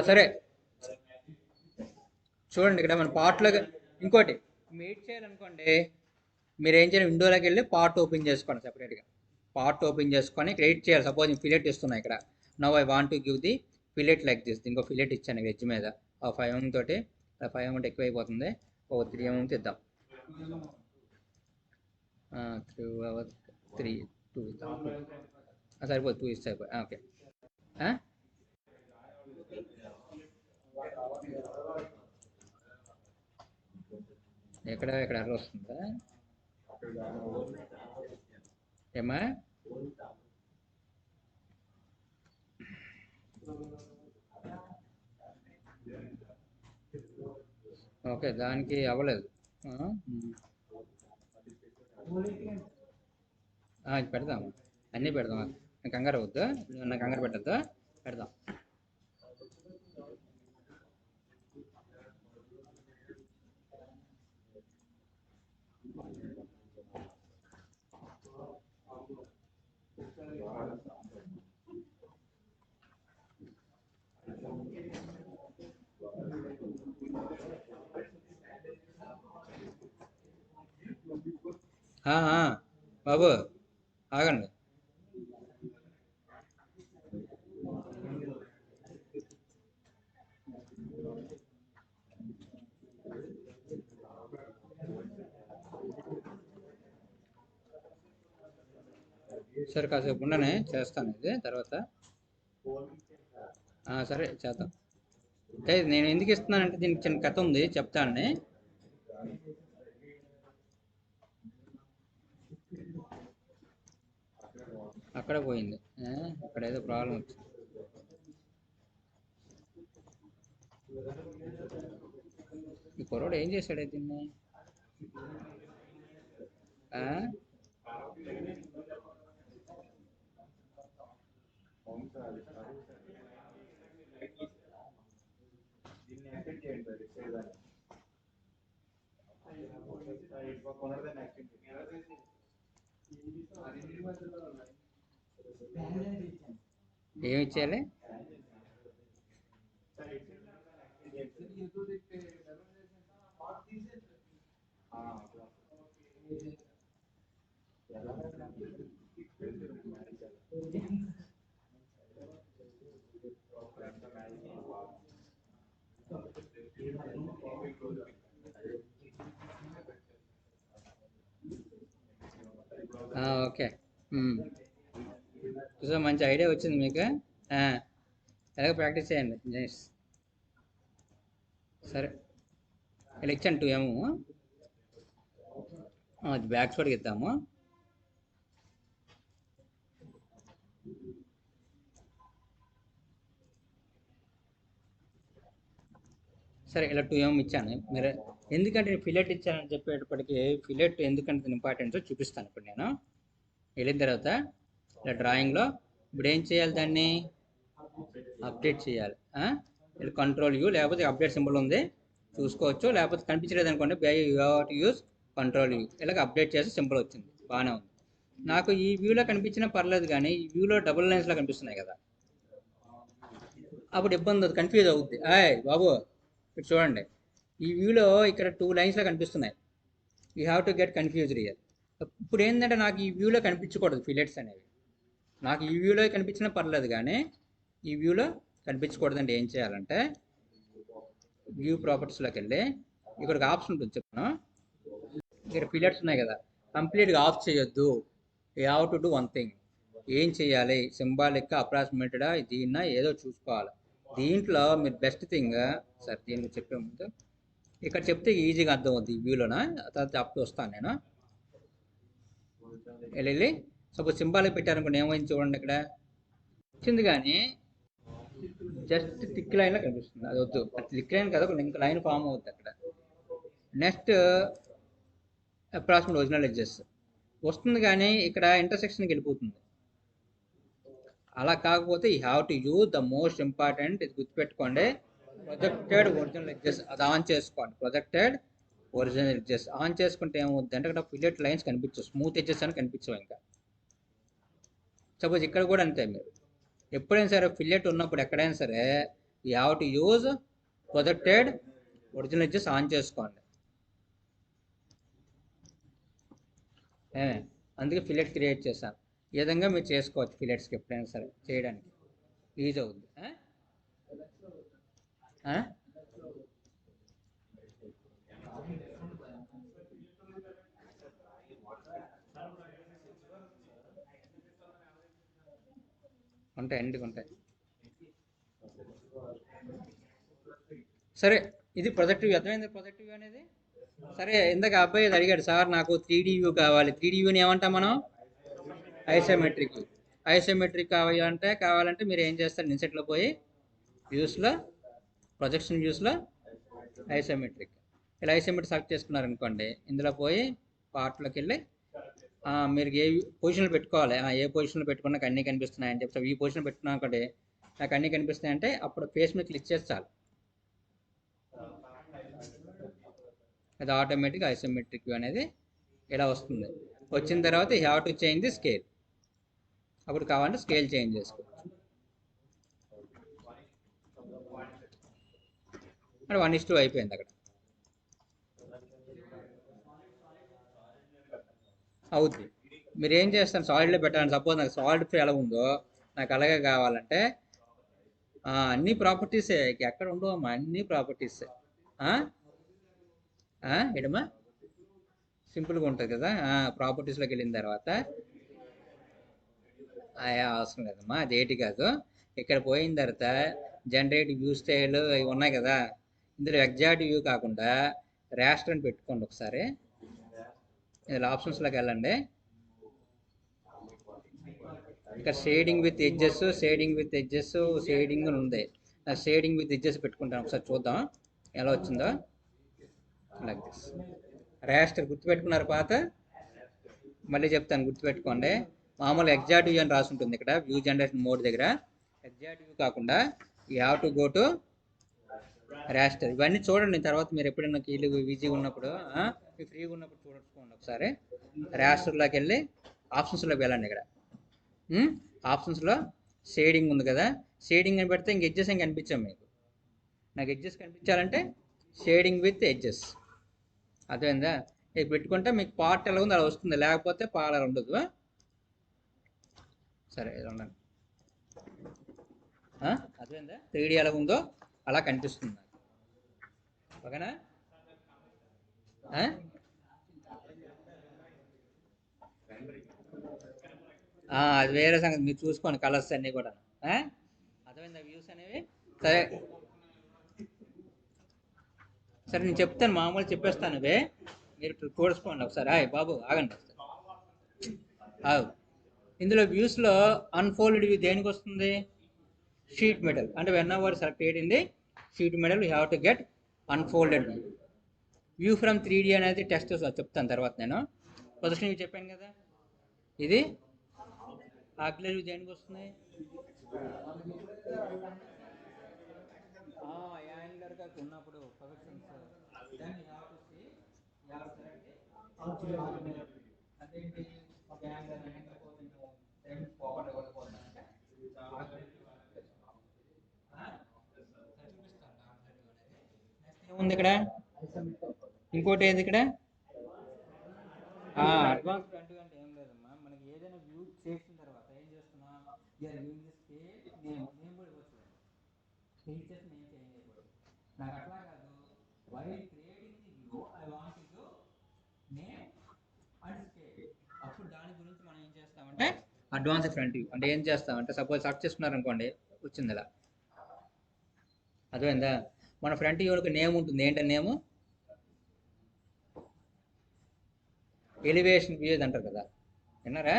సరే చూడండి, ఇక్కడ మన పార్ట్లో ఇంకోటి మీట్ చేయాలనుకోండి, మీరు ఏం చేయాలి, విండోలోకి వెళ్ళి పార్ట్ ఓపెన్ చేసుకోండి. సపరేట్గా పార్ట్ ఓపెన్ చేసుకొని క్రియేట్ చేయాలి. సపోజ్ ఫిలెట్ ఇస్తున్నాయి ఇక్కడ. Now I want to give the fillet like this. ఇంకో ఫిలెట్ ఇచ్చాను వెజ్ మీద ఆ 5 mm తోటి. 5 mm ఎక్కువ అయిపోతుంది, ఒక 3 mm ఇద్దాం. 3 అవర్స్ 3 2 సరిపోదు 2 ఇస్తే అయిపోయి ఓకే. ఎక్కడ ఎక్కడ ఎర్ర వస్తుందా ఏమా? ఓకే దానికి అవ్వలేదు. పెడదాం అన్నీ పెడదాం, కంగారు అవద్దు, నాకు కంగారు పెట్టద్దు, పెడదాం. బాబు ఆగండి. సరే కాసేపు ఉండనే చేస్తాను ఇది తర్వాత. సరే చేద్దాం. అంటే నేను ఎందుకు ఇస్తున్నానంటే దీనికి చిన్న కథ ఉంది చెప్తాను. అక్కడ పోయింది, అక్కడ ఏదో ప్రాబ్లం వచ్చింది. ఈ కుర్రోడు ఏం చేశాడు దీన్ని? ఏమి ఇచ్చేయాలి? ఓకే, సో మంచి ఐడియా వచ్చింది మీకు. ఎలాగో ప్రాక్టీస్ చేయండి. నైస్. సరే ఇలా ఇచ్చాను 2M, అది బ్యాక్ సైడ్కి ఇద్దాము. సరే ఇలా 2M ఇచ్చాను. మీరు ఎందుకంటే ఫిలెట్ ఇచ్చానని చెప్పేటప్పటికి ఫిలెట్ ఎందుకంటే ఇంపార్టెంట్ చూపిస్తాను ఇప్పుడు నేను. వెళ్ళిన తర్వాత ఇలా డ్రాయింగ్లో ఇప్పుడు ఏం చేయాలి, దాన్ని అప్డేట్ చేయాలి. కంట్రోల్ యూ లేకపోతే అప్డేట్ సింబల్ ఉంది చూసుకోవచ్చు, లేకపోతే కనిపించలేదు అనుకోండి యూజ్ కంట్రోల్ యూ, ఇలాగ అప్డేట్ చేసి సింబల్ వచ్చింది, బాగానే ఉంది. నాకు ఈ వ్యూలో కనిపించినా పర్లేదు, కానీ ఈ వ్యూలో డబుల్ లైన్స్లో కనిపిస్తున్నాయి కదా, అప్పుడు ఇబ్బంది అవుతుంది, కన్ఫ్యూజ్ అవుద్ది. బాబు ఇక్కడ చూడండి, ఈ వ్యూలో ఇక్కడ 2 లైన్స్లో కనిపిస్తున్నాయి, you have to get confused year. ఇప్పుడు ఏంటంటే నాకు ఈ వ్యూలో కనిపించకూడదు ఫిలెట్స్ అనేవి, నాకు ఈ వ్యూలో కనిపించినా పర్లేదు కానీ ఈ వ్యూలో కనిపించకూడదండి. ఏం చేయాలంటే వ్యూ ప్రాపర్టీస్లోకి వెళ్ళి ఇక్కడ ఒక ఆప్షన్ ఉంటుంది చెప్తాను. ఇక్కడ ఫిలెట్స్ ఉన్నాయి కదా, కంప్లీట్గా ఆఫ్ చేయొద్దు. You have to do one thing. ఏం చేయాలి, సింబాలిక్గా అప్రాక్సిమేటెడా దీన్నా ఏదో చూసుకోవాలి. దీంట్లో మీరు బెస్ట్ థింగ్, సార్ దీన్ని చెప్పే ముందు ఇక్కడ చెప్తే ఈజీగా అర్థం అవుతుంది ఈ వ్యూలోన, తర్వాత అప్పుడు వస్తాను నేను. వెళ్ళి సపోజ్ సింబాలిక్ పెట్టారనుకోండి, ఏమైంది చూడండి, ఇక్కడ వచ్చింది కానీ జస్ట్ టిక్ లైన్లో కనిపిస్తుంది, అది వద్దు. టిక్ లైన్ కదా, ఇంక లైన్ ఫామ్ అవుతుంది అక్కడ. నెక్స్ట్ అప్రాక్సిమేట్ ఒరిజినల్ ఎడ్జెస్ వస్తుంది, కానీ ఇక్కడ ఇంటర్సెక్షన్కి వెళ్ళిపోతుంది. అలా కాకపోతే you have to use the most important, ఇది గుర్తుపెట్టుకోండి, ప్రొజెక్టెడ్ ఒరిజినల్ ఎడ్జెస్. అది ఆన్ చేసుకోండి, ప్రొజెక్టెడ్ ఒరిజినల్ ఎడ్జెస్ ఆన్ చేసుకుంటే ఏమవుతుంది అంటే అక్కడ ఫిలెట్ లైన్స్ కనిపించవు, స్మూత్ ఎడ్జెస్ అని కనిపించవు. ఇంకా సపోజ్ ఇక్కడ కూడా అంతే, మీరు ఎప్పుడైనా సరే ఫిలెట్ ఉన్నప్పుడు ఎక్కడైనా సరే you have to use projected original edges on చేసుకోండి. అందుకే ఫిలెట్ క్రియేట్ చేశాను. ఈ విధంగా మీరు చేసుకోవచ్చు, ఫిలెట్స్కి ఎప్పుడైనా సరే చేయడానికి ఈజీ అవుతుంది. ఉంటాయి, అన్నిటికి ఉంటాయి. సరే, ఇది ప్రొజెక్టివ్ వ్యూ. అర్థమైంది ప్రొజెక్టివ్ వ్యూ అనేది? సరే, ఇందాక అబ్బాయి ఇది అడిగాడు, సార్ నాకు 3D వ్యూ కావాలి. 3D వ్యూని ఏమంటాం మనం? ఐసోమెట్రిక్. ఐసోమెట్రిక్ కావాలంటే మీరు ఏం చేస్తారు? ఇన్సెట్లో పోయి వ్యూస్లో, ప్రొజెక్షన్ వ్యూస్లో ఐసోమెట్రిక్, ఇలా ఐసోమెట్రిక్ సెలెక్ట్ చేసుకున్నారనుకోండి, ఇందులో పోయి పార్ట్లోకి వెళ్ళి మీరు ఏ పొజిషన్లో పెట్టుకోవాలి, ఏ పొజిషన్లో పెట్టుకున్నా నాకు అన్నీ కనిపిస్తున్నాయి అని చెప్తారు. ఈ పొజిషన్ పెట్టుకున్నా అనుకోండి, నాకు అన్నీ కనిపిస్తున్నాయి అంటే అప్పుడు ఫేస్ మీద క్లిక్ చేస్తే చాలు, అది ఆటోమేటిక్ ఐసోమెట్రిక్ వ్యూ అనేది ఇలా వస్తుంది. వచ్చిన తర్వాత you have to change the scale. అప్పుడు కావాలంటే స్కేల్ చేంజ్ చేసుకోవచ్చు. అక్కడ 1:2 అయిపోయింది. అక్కడ అవుద్ది. మీరు ఏం చేస్తారు? సాలిడ్లో పెట్టాలండి. సపోజ్ నాకు సాలిడ్ ఫ్రీ ఎలా ఉందో నాకు అలాగే కావాలంటే అన్ని ప్రాపర్టీసే, ఎక్కడ ఉండవు అమ్మా, అన్ని ప్రాపర్టీసే. ఎడమా సింపుల్గా ఉంటుంది కదా. ప్రాపర్టీస్లోకి వెళ్ళిన తర్వాత అవసరం లేదమ్మా, అది ఏటి కాదు. ఇక్కడ పోయిన తర్వాత జనరేట్ వ్యూ స్టైల్ ఇవి ఉన్నాయి కదా, ఇందులో ఎగ్జాక్ట్ వ్యూ కాకుండా రాస్టర్ అని పెట్టుకోండి ఒకసారి. ఇందులో ఆప్షన్స్లోకి వెళ్ళండి. ఇక్కడ shading with edges, shading with edges, shading అని ఉంది. షేడింగ్ విత్ ఎడ్జెస్ పెట్టుకుంటాను. ఒకసారి చూద్దాం ఎలా వచ్చిందో. Like this. రాస్టర్ గుర్తుపెట్టుకున్నారు పాత? మళ్ళీ చెప్తాను, గుర్తుపెట్టుకోండి. మామూలు ఎగ్జాక్ట్ వ్యూ అని రాసి ఉంటుంది ఇక్కడ వ్యూ జనరేషన్ మోడ్ దగ్గర. ఎగ్జాక్ట్ వ్యూ కాకుండా you have to go to raster. ఇవన్నీ చూడండి తర్వాత మీరు ఎప్పుడైనా కీలు ఈజీగా ఉన్నప్పుడు, మీరు ఫ్రీగా ఉన్నప్పుడు చూడండి ఒకసారి. రాస్టర్లోకి వెళ్ళి ఆప్షన్స్లోకి వెళ్ళండి. ఇక్కడ ఆప్షన్స్లో షేడింగ్ ఉంది కదా, షేడింగ్ అని పెడితే ఇంక ఎడ్జెస్ ఏం కనిపించాం మీకు. నాకు ఎడ్జెస్ కనిపించాలంటే షేడింగ్ విత్ ఎడ్జెస్, అర్థమైందా? ఇది పెట్టుకుంటే మీకు పార్ట్ ఎలా ఉందో అలా వస్తుంది, లేకపోతే పాల ఉండదు. సరే, ఇది ఉండండి. అర్థమైందా? 3D ఎలా ఉందో అలా కనిపిస్తుంది నాకు. ఓకేనా? అది వేరే సంగతి, మీరు చూసుకోండి కలర్స్ అన్నీ కూడా. అర్థమైందా వ్యూస్ అనేవి? సరే సరే, నేను చెప్తాను, మామూలు చెప్పేస్తాను ఇవే, మీరు చూసుకోండి ఒకసారి. బాబు ఆగండి. ఇందులో వ్యూస్లో అన్ఫోల్డ్ వ్యూ దేనికి వస్తుంది? Sheet metal. అంటే whenever selected in the sheet metal you have to get unfolded view. View from 3D అనేది టెస్ట్ చెప్తాను తర్వాత. నేను పొజిషన్ వ్యూ చెప్పాను కదా, ఇది ఆక్యులర్ వ్యూ దేనికి వస్తుంది? యాంగులర్గా ఉన్నప్పుడు projections then you have to see, you have to select అదేంటి ఒక యాంగిల్ ఏముంది ఇక్కడ? ఇంకోటి ఏంది ఇక్కడ? అడ్వాన్స్ ఫ్రంట్ వ్యూ అంటే ఏం లేదమ్మా, మనకి ఏదైనా వ్యూ చేసిన తర్వాత ఏం చేస్తున్నాం? నేమ్ కూడా ఇవ్వచ్చు, ఫీచర్స్ నేమ్ చేంజ్ అయిపోతుంది. నాకు అట్లా కాదు, while creating the view I want to name and scale. అప్పుడు దాని గురించి మనం ఏం చేస్తామంటే అడ్వాన్స్ ఫ్రంట్ వ్యూ అంటే ఏం చేస్తామంటే, సపోజ్ సెర్చ్ చేసుకున్నారు అనుకోండి, వచ్చింది ఇలా. అర్థమైందా? మన ఫ్రంట్ వ్యూకి నేమ్ ఉంటుంది. ఏంటంటే నేము ఎలివేషన్ వ్యూ అంటారు కదా, విన్నారా?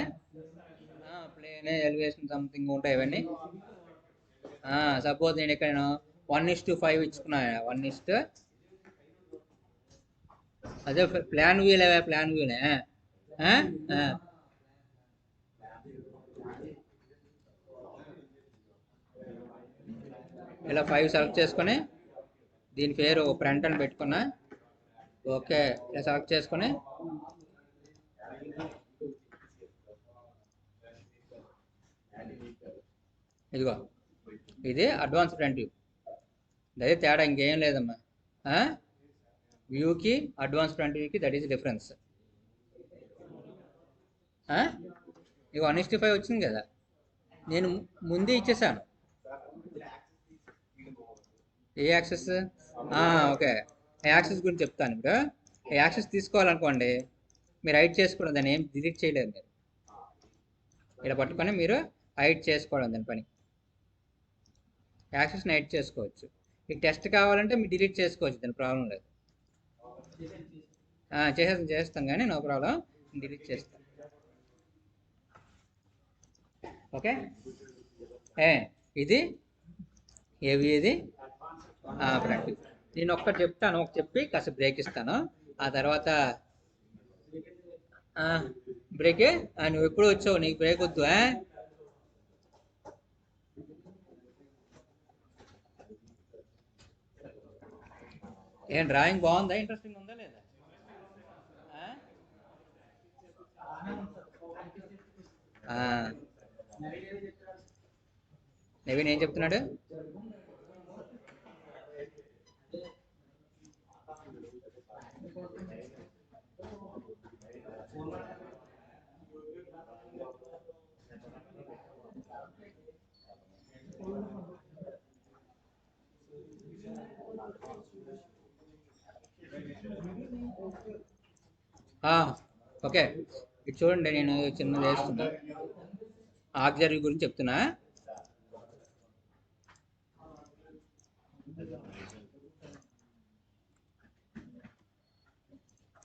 ప్లేన్ ఎలివేషన్ సంథింగ్ ఉంటాయి ఇవన్నీ. సపోజ్ నేను ఇక్కడ 1:5 ఇచ్చుకున్నా, 1:, అదే ప్లాన్ వ్యూలే, ప్లాన్ వ్యూనే. ఇలా 5 సెలెక్ట్ చేసుకొని దీని పేరు ఫ్రంట్ అని పెట్టుకున్నా. ఓకే, ఇలా సెలెక్ట్ చేసుకొని ఇదిగో ఇది అడ్వాన్స్ ఫ్రంట్ వ్యూ. అదే తేడా, ఇంకేం లేదమ్మా. వ్యూకి అడ్వాన్స్ ఫ్రంట్ వ్యూకి దట్ ఈస్ డిఫరెన్స్. ఇక 1:5 వచ్చింది కదా, నేను ముందే ఇచ్చేసాను. ఏ యాక్సెస్? ఓకే, యాక్సెస్ గురించి చెప్తాను. ఇప్పుడు యాక్సెస్ తీసుకోవాలనుకోండి, మీరు హైడ్ చేసుకున్న దాన్ని ఏం డిలీట్ చేయలేరు. మీరు ఇలా పట్టుకొని మీరు హైడ్ చేసుకోవడం దాని పని. యాక్సెస్ని హైడ్ చేసుకోవచ్చు. మీకు టెస్ట్ కావాలంటే మీరు డిలీట్ చేసుకోవచ్చు, దాని ప్రాబ్లం లేదు. చేస్తాం కానీ నో ప్రాబ్లం, డిలీట్ చేస్తాం. ఓకే, ఇది ఇది ఫ్రంట్. నేను ఒక్కటి చెప్తాను, చెప్పి కాసేపు బ్రేక్ ఇస్తాను. ఆ తర్వాత బ్రేకే. నువ్వు ఎప్పుడు వచ్చావు, నీకు బ్రేక్ వద్దు. ఏం డ్రాయింగ్ బాగుందా, ఇంట్రెస్టింగ్ ఉందా లేదా? నవీన్ ఏం చెప్తున్నాడు? ఓకే, ఇది చూడండి, నేను చిన్నది వేస్తున్నా, ఆక్సిలరీ గురించి చెప్తున్నా.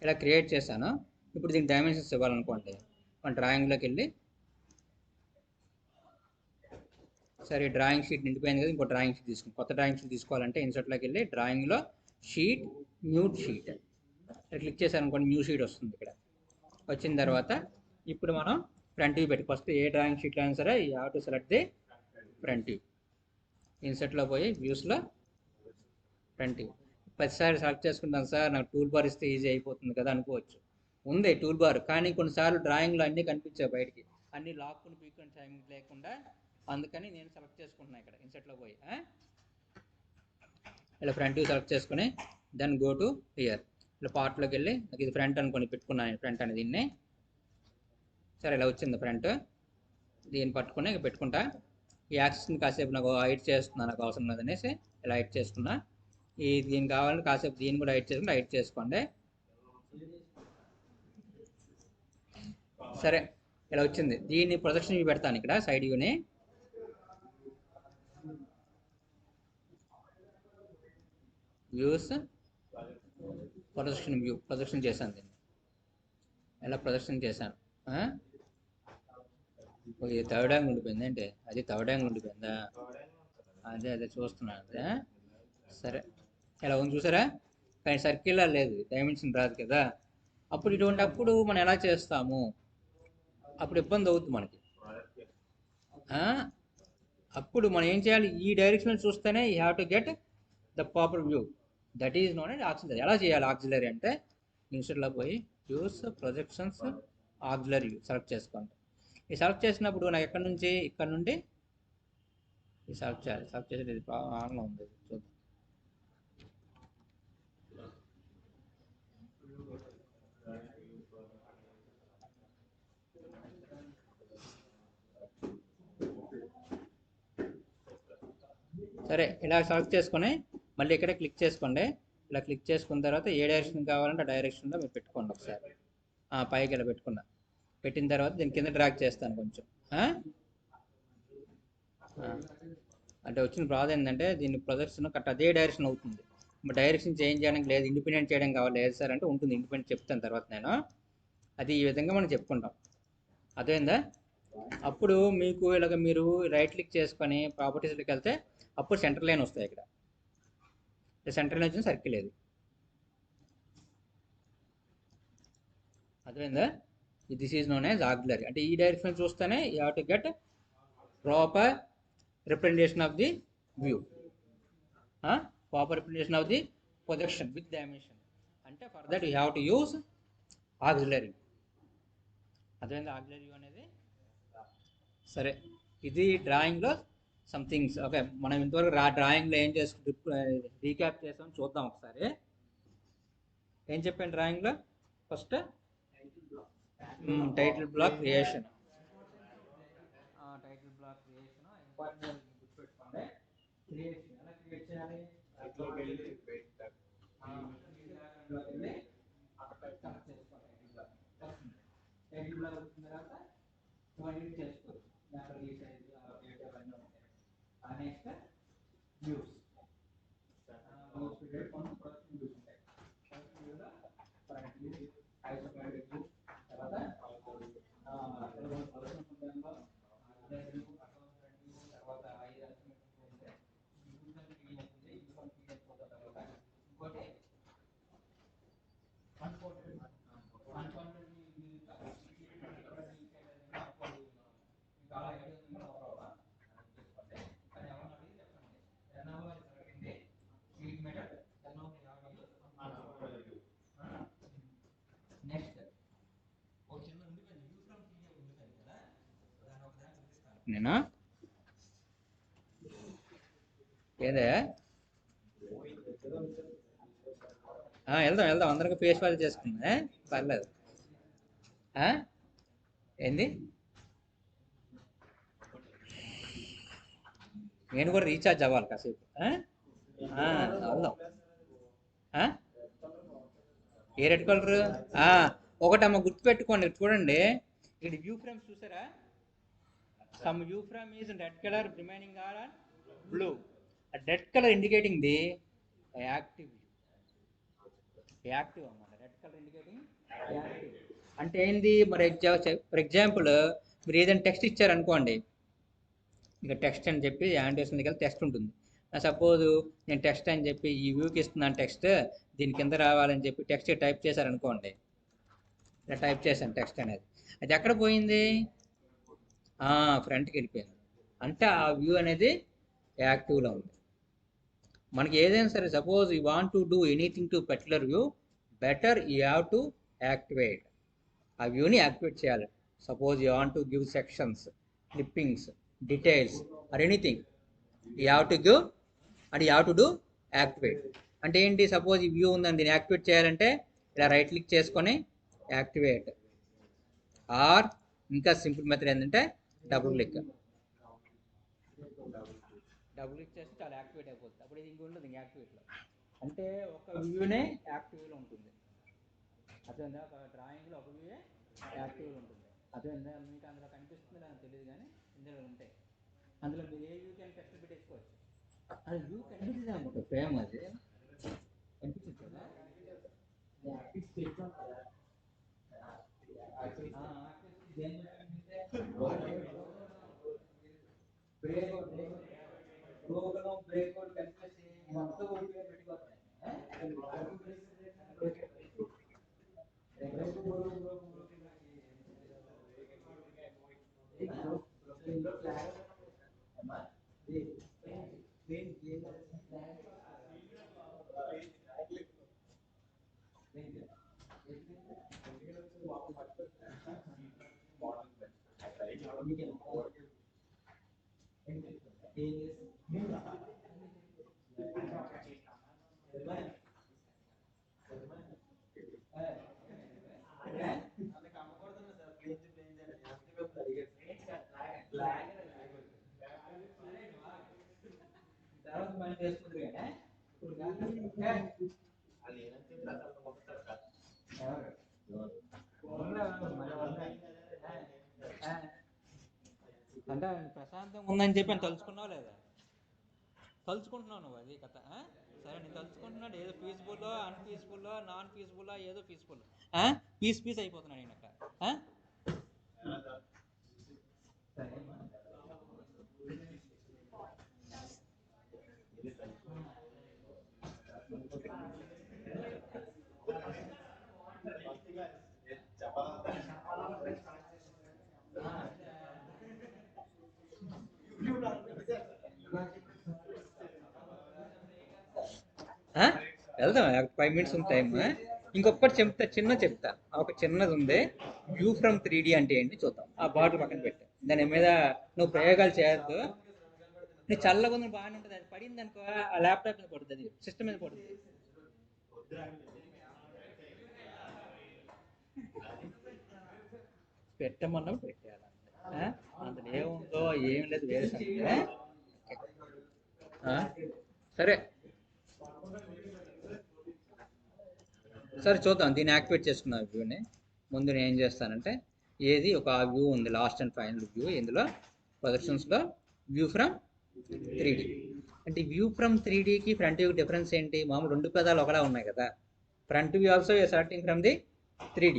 ఇలా క్రియేట్ చేశాను. ఇప్పుడు దీనికి డైమెన్షన్స్ ఇవ్వాలనుకోండి, మన డ్రాయింగ్లోకి వెళ్ళి, సరే డ్రాయింగ్ షీట్ నిండిపోయింది కదా, ఇంకో డ్రాయింగ్ షీట్ తీసుకుని కొత్త డ్రాయింగ్ షీట్ తీసుకోవాలంటే ఇన్సర్ట్లోకి వెళ్ళి డ్రాయింగ్లో షీట్, న్యూ షీట్ క్లిక్ చేశాను అనుకోండి, న్యూ షీట్ వస్తుంది. ఇక్కడ వచ్చిన తర్వాత ఇప్పుడు మనం ఫ్రంట్ వ్యూ పెట్టి, ఫస్ట్ ఏ డ్రాయింగ్ షీట్లో అయినా సరే you have to select the front view. ఇన్సర్ట్లో పోయి వ్యూస్లో ఫ్రంట్ వ్యూ. ప్రతిసారి సెలెక్ట్ చేసుకుంటాను సార్, నాకు టూల్ బార్ ఇస్తే ఈజీ అయిపోతుంది కదా అనుకోవచ్చు. ఉంది టూల్ బార్, కానీ కొన్నిసార్లు డ్రాయింగ్లో అన్నీ కనిపించాయి బయటికి, అన్నీ లాక్కుని పీక్కుని టైం లేకుండా, అందుకని నేను సెలెక్ట్ చేసుకుంటున్నాను ఇక్కడ ఇన్సర్ట్లో పోయి. ఇలా ఫ్రంట్ వ్యూ సెలెక్ట్ చేసుకుని దెన్ గో టు హియర్. ఇలా పార్ట్లోకి వెళ్ళి, నాకు ఇది ఫ్రంట్ అనుకొని పెట్టుకున్నాను, ఫ్రంట్ అని దీన్ని. సరే ఇలా వచ్చింది ఫ్రంట్, దీన్ని పట్టుకుని పెట్టుకుంటా. ఈ యాక్సెస్ని కాసేపు నాకు హైడ్ చేస్తున్నాను, నాకు అవసరం లేదనేసి ఇలా హైడ్ చేసుకున్నా. దీనికి కావాలంటే కాసేపు దీన్ని కూడా హైడ్ చేసుకోండి. సరే ఇలా వచ్చింది. దీన్ని ప్రొజెక్షన్ వ్యూ పెడతాను ఇక్కడ, సైడ్ వ్యూని. వ్యూస్, ప్రొజెక్షన్ వ్యూ, ప్రొజెక్షన్ చేశాను దీన్ని, ఎలా ప్రొజెక్షన్ చేశాను. ఇది థర్డ్ యాంగిల్ ఉండిపోయింది అంటే, అది థర్డ్ యాంగిల్ ఉండిపోయిందా? అదే చూస్తున్నాను, అదే. సరే ఎలా ఉంది చూసారా, కానీ సర్కిల్లా లేదు, డైమెన్షన్ రాదు కదా. అప్పుడు ఇటువంటిప్పుడు మనం ఎలా చేస్తాము, అప్పుడు ఇబ్బంది అవుతుంది మనకి. అప్పుడు మనం ఏం చేయాలి, ఈ డైరెక్షన్ చూస్తేనే you have to get the proper view, that is known as auxiliary. ఎలా చేయాలి ఆక్సిలరీ అంటే, ఇన్స్టెడ్లో పోయి views, projections, auxiliary view select చేసుకోండి. ఈ సెలెక్ట్ చేసినప్పుడు నాకు ఎక్కడి నుంచి, ఇక్కడ నుండి ఈ సెలెక్ట్ చేయాలి. సెలెక్ట్ చేసేది ఇది ఆన్లో ఉంది, చూద్దాం. సరే ఇలా సెలెక్ట్ చేసుకొని మళ్ళీ ఇక్కడ క్లిక్ చేసుకోండి. ఇలా క్లిక్ చేసుకున్న తర్వాత ఏ డైరెక్షన్ కావాలంటే ఆ డైరెక్షన్లో మీరు పెట్టుకోండి ఒకసారి. పైకి ఇలా పెట్టుకున్నా, పెట్టిన తర్వాత దీని కింద డ్రాగ్ చేస్తాను కొంచెం. అంటే వచ్చిన బాధ ఏంటంటే, దీని ప్రొజెక్షన్ కరెక్ట్ అదే డైరెక్షన్ అవుతుంది. డైరెక్షన్ చేంజ్ చేయడానికి లేదు, ఇండిపెండెంట్ చేయడం కావాలి లేదు సార్ అంటే ఉంటుంది, ఇండిపెండెంట్ చెప్తాను తర్వాత నేను. అది ఈ విధంగా మనం చెప్పుకుంటాం, అదేందా. అప్పుడు మీకు ఇలాగ మీరు రైట్ క్లిక్ చేసుకొని ప్రాపర్టీస్లోకి వెళ్తే అప్పుడు సెంటర్ లైన్ వస్తాయి. ఇక్కడ సెంటర్ లైన్ వచ్చిన సర్కిల్ లేదు, అదేందా. This is known as auxiliary. అంటే ఈ డైరెక్షన్ చూస్తేనే you have to get proper representation of the view, proper representation of the projection with dimension. అంటే for that you have to use auxiliary. అదేంటి auxiliary అనేది. సరే ఇది డ్రాయింగ్లో సంథింగ్స్. ఓకే, మనం ఇంతవరకు డ్రాయింగ్లో ఏం రీక్యాప్ చేసాం చూద్దాం ఒకసారి. ఏం చెప్పాను డ్రాయింగ్లో? First title block creation. Title block creation important గుర్తుపెట్టుకోండి. క్రియేషన్ ఎలా క్రియేట్ చేయాలి, అక్కడ కనెక్ట్ చేసుకోవాలి. టైటిల్ బ్లాక్ వచ్చిన తర్వాత ఎడిట్ చేసుకోవచ్చు. దాంట్లో ఈ సైజు అవన్నీ ఉంటాయి. నెక్స్ట్ వ్యూస్ వ్యూస్ పీరియడ్ కొన్ని ప్రొడక్షన్ వ్యూస్ ఉంటాయి. ప్రొడక్షన్ వ్యూలో ప్రొడక్ట్ వ్యూ ఐసోపైడిక్ వ్యూ తర్వాత ప్రొడక్షన్ ఉంటుందో అదే వ్యూ అకౌంట్ వ్యూ తర్వాత ఐదు ఎస్టిమేషన్ ఉంటే యూజర్ ఫీడ్ అవుతుంది. యూజర్ ఫీడ్ అయిపోతాం తర్వాత ఇంకోటి అన్కోటెడ్ అన్కోటెడ్ చాలా ఐడియా ఉంది ప్రాబ్లం చూసుకోండి. కానీ ఎవరిని అడిగి చెప్పండి. ఎన్నో సెలెక్టింగ్ ఫీడ్ మెథడ్ ఎన్నో నెక్స్ట్ ఒక చిన్న ఉండిపోయింది వ్యూ ఫ్రమ్ పీడిఎఫ్ ఉండిపోయింది కదా, దాన్ని ఒకదాన్ని చూపిస్తాను నేనా ఏదే వెళ్దాం అందరికి ఫేస్ వాష్ చేసుకుందా పర్లేదు. ఏంది నేను కూడా రీఛార్జ్ అవ్వాలి కాసేపు. వెళ్దాం. ఏ రెడ్ కలర్ ఒకటమ్మ గుర్తుపెట్టుకోండి. చూడండి ఇక్కడ వ్యూ ఫ్రేమ్స్ చూసారా, some view frame is red colour remaining are blue. Red colour indicating the active active అన్నమాట. రెడ్ కలర్ ఇండికేటింగ్ యాక్టివ్ అంటే ఏంది మరి ఫర్ ఎగ్జాంపుల్ మీరు ఏదైనా టెక్స్ట్ ఇచ్చారనుకోండి, ఇక టెక్స్ట్ అని చెప్పి యాండేషన్ దగ్గర టెక్స్ట్ ఉంటుంది. సపోజ్ నేను టెక్స్ట్ అని చెప్పి ఈ వ్యూకి ఇస్తున్నాను టెక్స్ట్, దీని కింద రావాలని చెప్పి టెక్స్ట్ టైప్ చేశారనుకోండి, ఇలా టైప్ చేశాను టెక్స్ట్ అనేది, అది ఎక్కడ పోయింది? ఫ్రంట్కి వెళ్ళిపోయింది. అంటే ఆ వ్యూ అనేది యాక్టివ్లో ఉంది. మనకి ఏదైనా సరే suppose you want to do anything to particular view, better you have to activate. ఆ వ్యూని యాక్టివేట్ చేయాలి. Suppose you want to give sections, clippings, details or anything, you have to give and you have to do activate. అంటే ఏంటి? సపోజ్ ఈ వ్యూ ఉందని దీన్ని యాక్టివేట్ చేయాలంటే ఇలా రైట్ క్లిక్ చేసుకొని యాక్టివేట్, ఆర్ ఇంకా సింపుల్ మెథడ్ ఏంటంటే డబుల్ క్లిక్ చేస్తే చాలా యాక్టివేట్ అయిపోతుంది. అప్పుడు ఇది ఇంక ఉండదు ఇంక యాక్టివేట్లో. అంటే ఒక వ్యూనే యాక్టివ్లో ఉంటుంది. అదేందా ఒక డ్రాయింగ్లో ఒక వ్యూయే యాక్టివ్లో ఉంటుంది. అదేందా మీకు అందులో కనిపిస్తుంది నాకు తెలియదు, కానీ ఇందులో ఉంటాయి. అందులో మీరు ఏ వ్యూ అని టెక్స్ట్ పెట్టేసుకోవచ్చు. అది వ్యూ కనిపిస్తుంది అనుకుంటా, ఫ్రేమ్ అది కనిపిస్తుంది కదా. అంటే ప్రశాంతంగా ఉందని చెప్పి అని తలుచుకున్నావు లేదా? తలుచుకుంటున్నావు నువ్వు అది కథ. సరే నేను తలుచుకుంటున్నాడు ఏదో పీస్ఫుల్లో, అన్పీస్ఫుల్లో, నాన్ పీస్ఫుల్లో, ఏదో పీస్ఫుల్ పీస్ అయిపోతున్నాడు నేను అక్కడ. వెళ్దాం, 5 minutes ఉంది టైం. ఇంకొకటి చెప్తా ఒక చిన్నది ఉంది. వ్యూ ఫ్రమ్ 3D అంటే ఏంటి చూద్దాం. ఆ బాటిల్ పక్కన పెట్టా, దాని మీద నువ్వు ప్రయోగాలు చేయొద్దు. నీ చల్లగా ఉంది బాగానే ఉంటుంది, అది పడింది అనుకో ఆ ల్యాప్టాప్ మీద పడుతుంది, అది సిస్టమ్ మీద పడుతుంది. పెట్టమన్నప్పుడు పెట్టేయాలి, అందులో ఏముందో ఏం లేదు, వేరే సంగతి. సరే సరే చూద్దాం. దీన్ని యాక్టివేట్ చేసుకున్న వ్యూని ముందు నేను ఏం చేస్తానంటే, ఏది ఒక వ్యూ ఉంది లాస్ట్ అండ్ ఫైనల్ వ్యూ, ఇందులో ప్రొజెక్షన్స్లో వ్యూ ఫ్రమ్ 3D. అంటే వ్యూ ఫ్రమ్ 3Dకి ఫ్రంట్ వ్యూ డిఫరెన్స్ ఏంటి? మామూలు రెండు పెదాలు ఒకలా ఉన్నాయి కదా. Front view also you selecting from the 3D.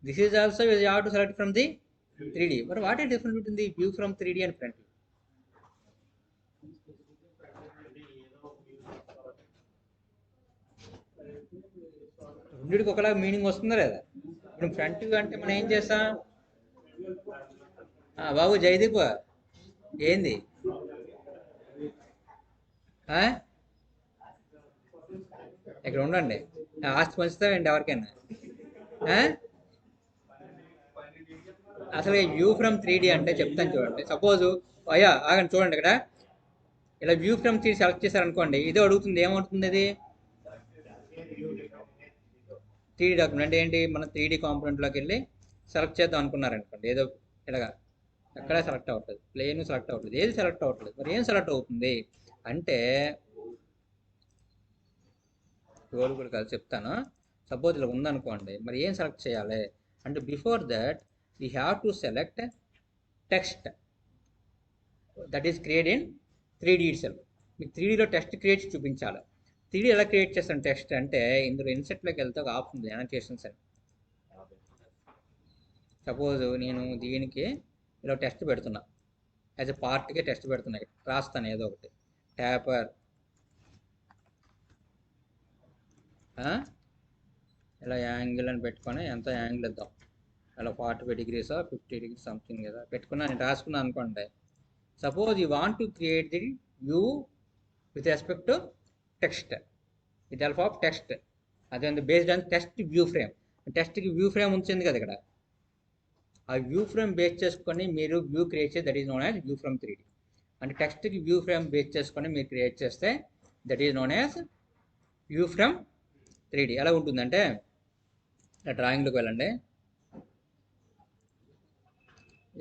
This is also you have to select from the 3D. But what is difference between the view from 3D and front view? రెండింటికి ఒకలా మీనింగ్ వస్తుందా లేదా? ఇప్పుడు ఫ్రంట్ వ్యూ అంటే మనం ఏం చేస్తాం? బాబు జయదీప్ ఏంది ఇక్కడ ఉండండి, ఆస్తి పంచుతామండి ఎవరికైనా. అసలు వ్యూ ఫ్రమ్ 3D అంటే చెప్తాను చూడండి. సపోజ్ అయ్యా ఆగండి చూడండి, ఇక్కడ ఇలా వ్యూ ఫ్రమ్ 3D సెలెక్ట్ చేశారనుకోండి, ఇదే అడుగుతుంది. ఏమవుతుంది అది? 3D డాక్యుమెంట్ అంటే ఏంటి? మనం 3D కాంపోనెంట్లోకి వెళ్ళి సెలెక్ట్ చేద్దాం అనుకున్నారనుకోండి, ఏదో ఇలాగా ఎక్కడ సెలెక్ట్ అవ్వట్లేదు, ప్లేన్ సెలెక్ట్ అవ్వట్లేదు, ఏది సెలెక్ట్ అవ్వట్లేదు. మరి ఏం సెలెక్ట్ అవుతుంది అంటే కూడా కాదు చెప్తాను. సపోజ్ ఇలా ఉందనుకోండి, మరి ఏం సెలెక్ట్ చేయాలి అంటే before that we have to select text that is create in 3D itself. మీకు 3Dలో టెక్స్ట్ క్రియేట్ చూపించాలి. 3D ఎలా క్రియేట్ చేస్తాను టెక్స్ట్ అంటే, ఇందులో ఇన్సెట్లోకి వెళ్తే ఒక ఆప్షన్ ఉంది, యానోటేషన్స్ అని. సపోజ్ నేను దీనికి ఇలా టెక్స్ట్ పెడుతున్నా, యాజ్ ఎ పార్ట్గా టెక్స్ట్ పెడుతున్నా, రాస్తాను ఏదో ఒకటి. ట్యాపర్ ఇలా యాంగిల్ అని పెట్టుకొని, ఎంత యాంగిల్ ఇద్దాం, అలా 45 degrees 50 degrees సంథింగ్ కదా పెట్టుకున్నా, నేను రాసుకున్నాను అనుకోండి. Suppose you want to create the view with respect to text, with help of text. అదే based on text view frame. టెక్స్ట్కి వ్యూ ఫ్రేమ్ ఉంచింది కదా ఇక్కడ, ఆ వ్యూ ఫ్రేమ్ బేస్ చేసుకొని మీరు వ్యూ క్రియేట్ చేస్తే that is known as view from 3D. అంటే టెక్స్ట్కి వ్యూ ఫ్రేమ్ బేస్ చేసుకొని మీరు క్రియేట్ చేస్తే that is known as view from 3D. ఎలా ఉంటుందంటే, డ్రాయింగ్లోకి వెళ్ళండి,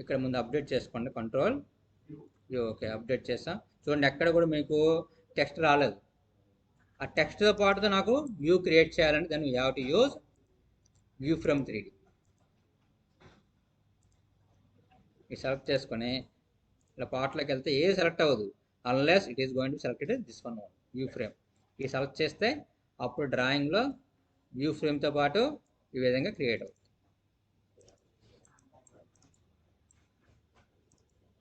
ఇక్కడ ముందు అప్డేట్ చేసుకోండి, కంట్రోల్ ఓకే అప్డేట్ చేస్తాం. చూడండి ఎక్కడ కూడా మీకు టెక్స్ట్ రాలేదు. ఆ టెక్స్ట్తో పాటుతో నాకు వ్యూ క్రియేట్ చేయాలంటే దాన్ని you have to use view from 3D. ఇది సెలెక్ట్ చేసుకొని ఇలా పార్ట్లోకి వెళ్తే ఏది సెలెక్ట్ అవ్వదు unless it is going to selected this one view frame. ఇది సెలెక్ట్ చేస్తే అప్పుడు డ్రాయింగ్లో వ్యూ ఫ్రేమ్తో పాటు ఈ విధంగా క్రియేట్ అవుతుంది.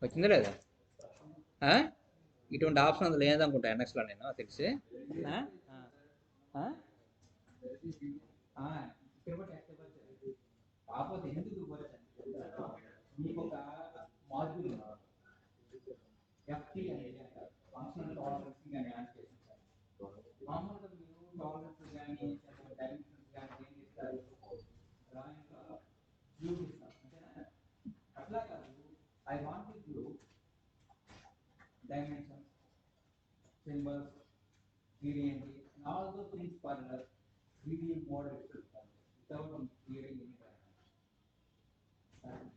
వచ్చిందా లేదా? ఇటువంటి ఆప్షన్ అది లేదనుకుంటా ఎన్ఎక్స్లో, నేను తెలిసి. కాకపోతే ఎందుకు మీకు ఒక మాడ్యూల్ FT అనేది ఫంక్షనల్ టాలరెన్సింగ్ అని యాడ్ చేసింది. మామూలుగా మీరు టాలరెన్స్ కానీ డైమెన్షన్స్ కానీ ఏం ఇస్తారు, డ్రాయింగ్లో వ్యూ ఇస్తారు అంతేనా? అట్లా కాదు, I want to view dimensions, symbols, gradient, and all those things for the 3D model itself without creating any diagram.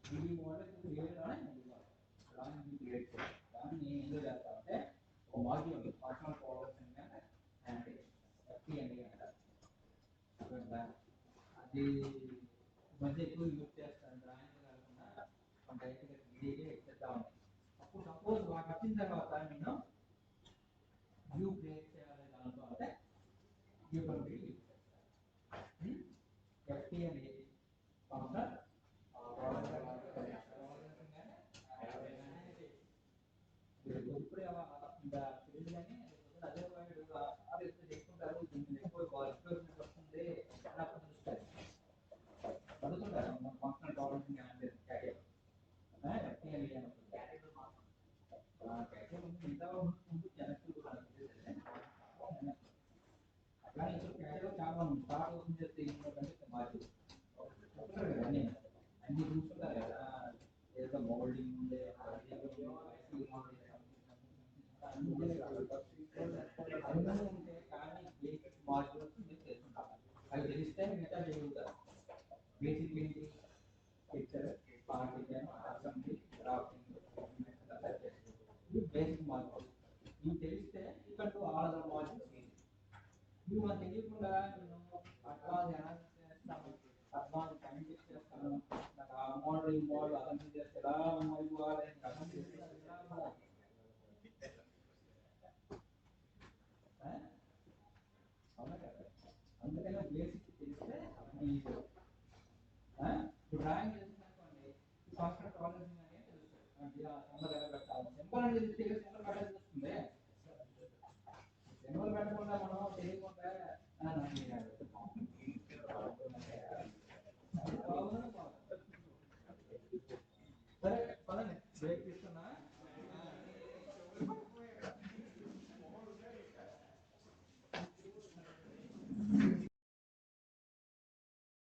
3D model create drawing create దాన్ని నేను ఎందుకు చేస్తానంటే ఒక module functional tolerance and FT అనేది అంటారు. అది మధ్య ఎక్కువ యూజ్ చేస్తాను, డ్రాయింగ్ కాకుండా మన డైరెక్ట్గా 3Dకే ఇచ్చేద్దాం. అప్పుడు సపోజ్ వాటి వచ్చిన తర్వాత నేను వ్యూ క్రియేట్ చేయాలి దాంట్లో అంటే వ్యూ ఫ్రమ్ 3D యూజ్ చేస్తాను. FT అనేది ఫంక్షన్ ఇప్పుడు తెలియదని అదే చేసుకుంటారు, దీన్ని ఎక్కువ ఎక్స్ప్రెషన్ వస్తుంది చదువుతుంటారు ఫంక్షనల్ టాలరెన్స్ అంటే FT అనేది చాలా స్టార్ట్ అవుతుంది చెప్తే మార్చి అన్ని చూసుకుంటారు కదా, ఏదో మోల్డింగ్ ఉండే అన్నీ ఉంటే కానీ బేసిక్ మాడ్యూల్స్ మీరు చేసుకుంటారు. అవి తెలిస్తే మిగతా చేయగలుగుతారు. బేసిక్ ఏంటి? Picture, particle, assembly, drafting, basic modules ఇవి తెలిస్తే ఇక్కడ ఆల్ అదర్ మాడ్యూల్స్ ఇవి మనం తెలియకుండా నేను అడ్వాన్స్ అనాలిసిస్ చేస్తాను, అడ్వాన్స్ సైంటిస్ట్ చేస్తాను, నాకు ఆ అమౌంట్ ఈ మోడల్ అసెంబ్లీ చేస్తే ఎలా ఇవ్వాలి, అసెంబ్లీ చేస్తే ఎలా ఇవ్వాలి. అవునా కదా? అందుకనే బేసిక్ తెలిస్తే ఈజీ. ఇప్పుడు డ్రాయింగ్ చేస్తున్నానుకోండి, కాన్సెప్ట్ ఆలోచన అనేది తెలుస్తుంది. సింబల్ అనేది తెలిస్తే సింబల్ కట్టాల్సి వస్తుంది.